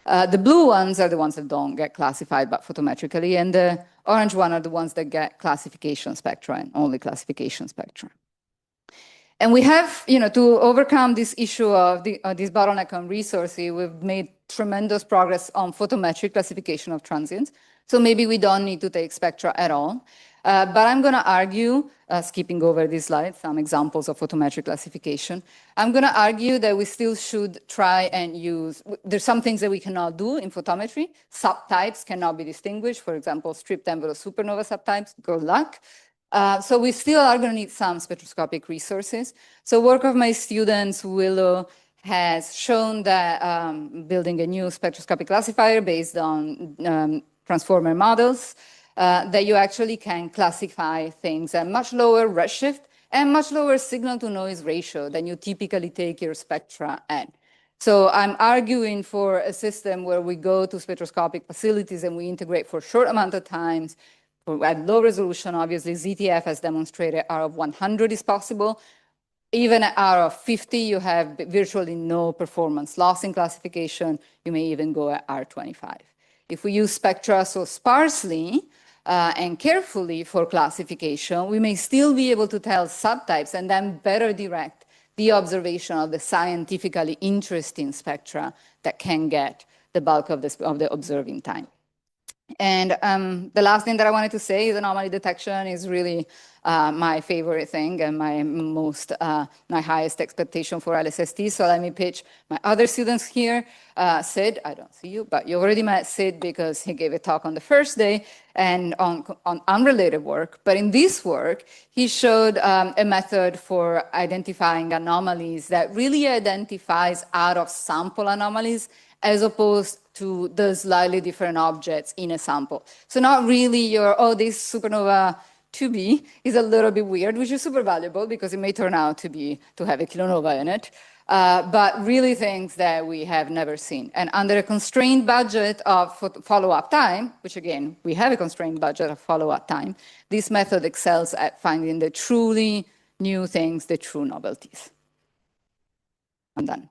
The blue ones are the ones that don't get classified but photometrically, and the orange one are the ones that get classification spectra and only classification spectra. And we have, to overcome this issue of this bottleneck on resources, we've made tremendous progress on photometric classification of transients. So maybe we don't need to take spectra at all. But I'm going to argue, skipping over this slide, some examples of photometric classification. I'm going to argue that we still should try and use, there's some things that we cannot do in photometry. Subtypes cannot be distinguished. For example, stripped envelope supernova subtypes, good luck. So we still are going to need some spectroscopic resources. So work of my students, Willow, has shown that building a new spectroscopic classifier based on transformer models, that you actually can classify things at much lower redshift and much lower signal-to-noise ratio than you typically take your spectra at. So I'm arguing for a system where we go to spectroscopic facilities and we integrate for a short amount of times at low resolution. Obviously, ZTF has demonstrated R of 100 is possible. Even at R of 50, you have virtually no performance loss in classification. You may even go at R25. If we use spectra so sparsely, and carefully for classification, we may still be able to tell subtypes and then better direct the observation of the scientifically interesting spectra that can get the bulk of the observing time. And the last thing that I wanted to say is anomaly detection is really my favorite thing and my highest expectation for LSST. So let me pitch my other students here. Sid, I don't see you, but you already met Sid because he gave a talk on the first day and on unrelated work. But in this work, he showed a method for identifying anomalies that really identifies out of sample anomalies as opposed to the slightly different objects in a sample. So not really this supernova 2b is a little bit weird, which is super valuable because it may turn out to have a kilonova in it, but really things that we have never seen. And under a constrained budget of follow-up time, which again, we have a constrained budget of follow-up time, this method excels at finding the truly new things, the true novelties. I'm done.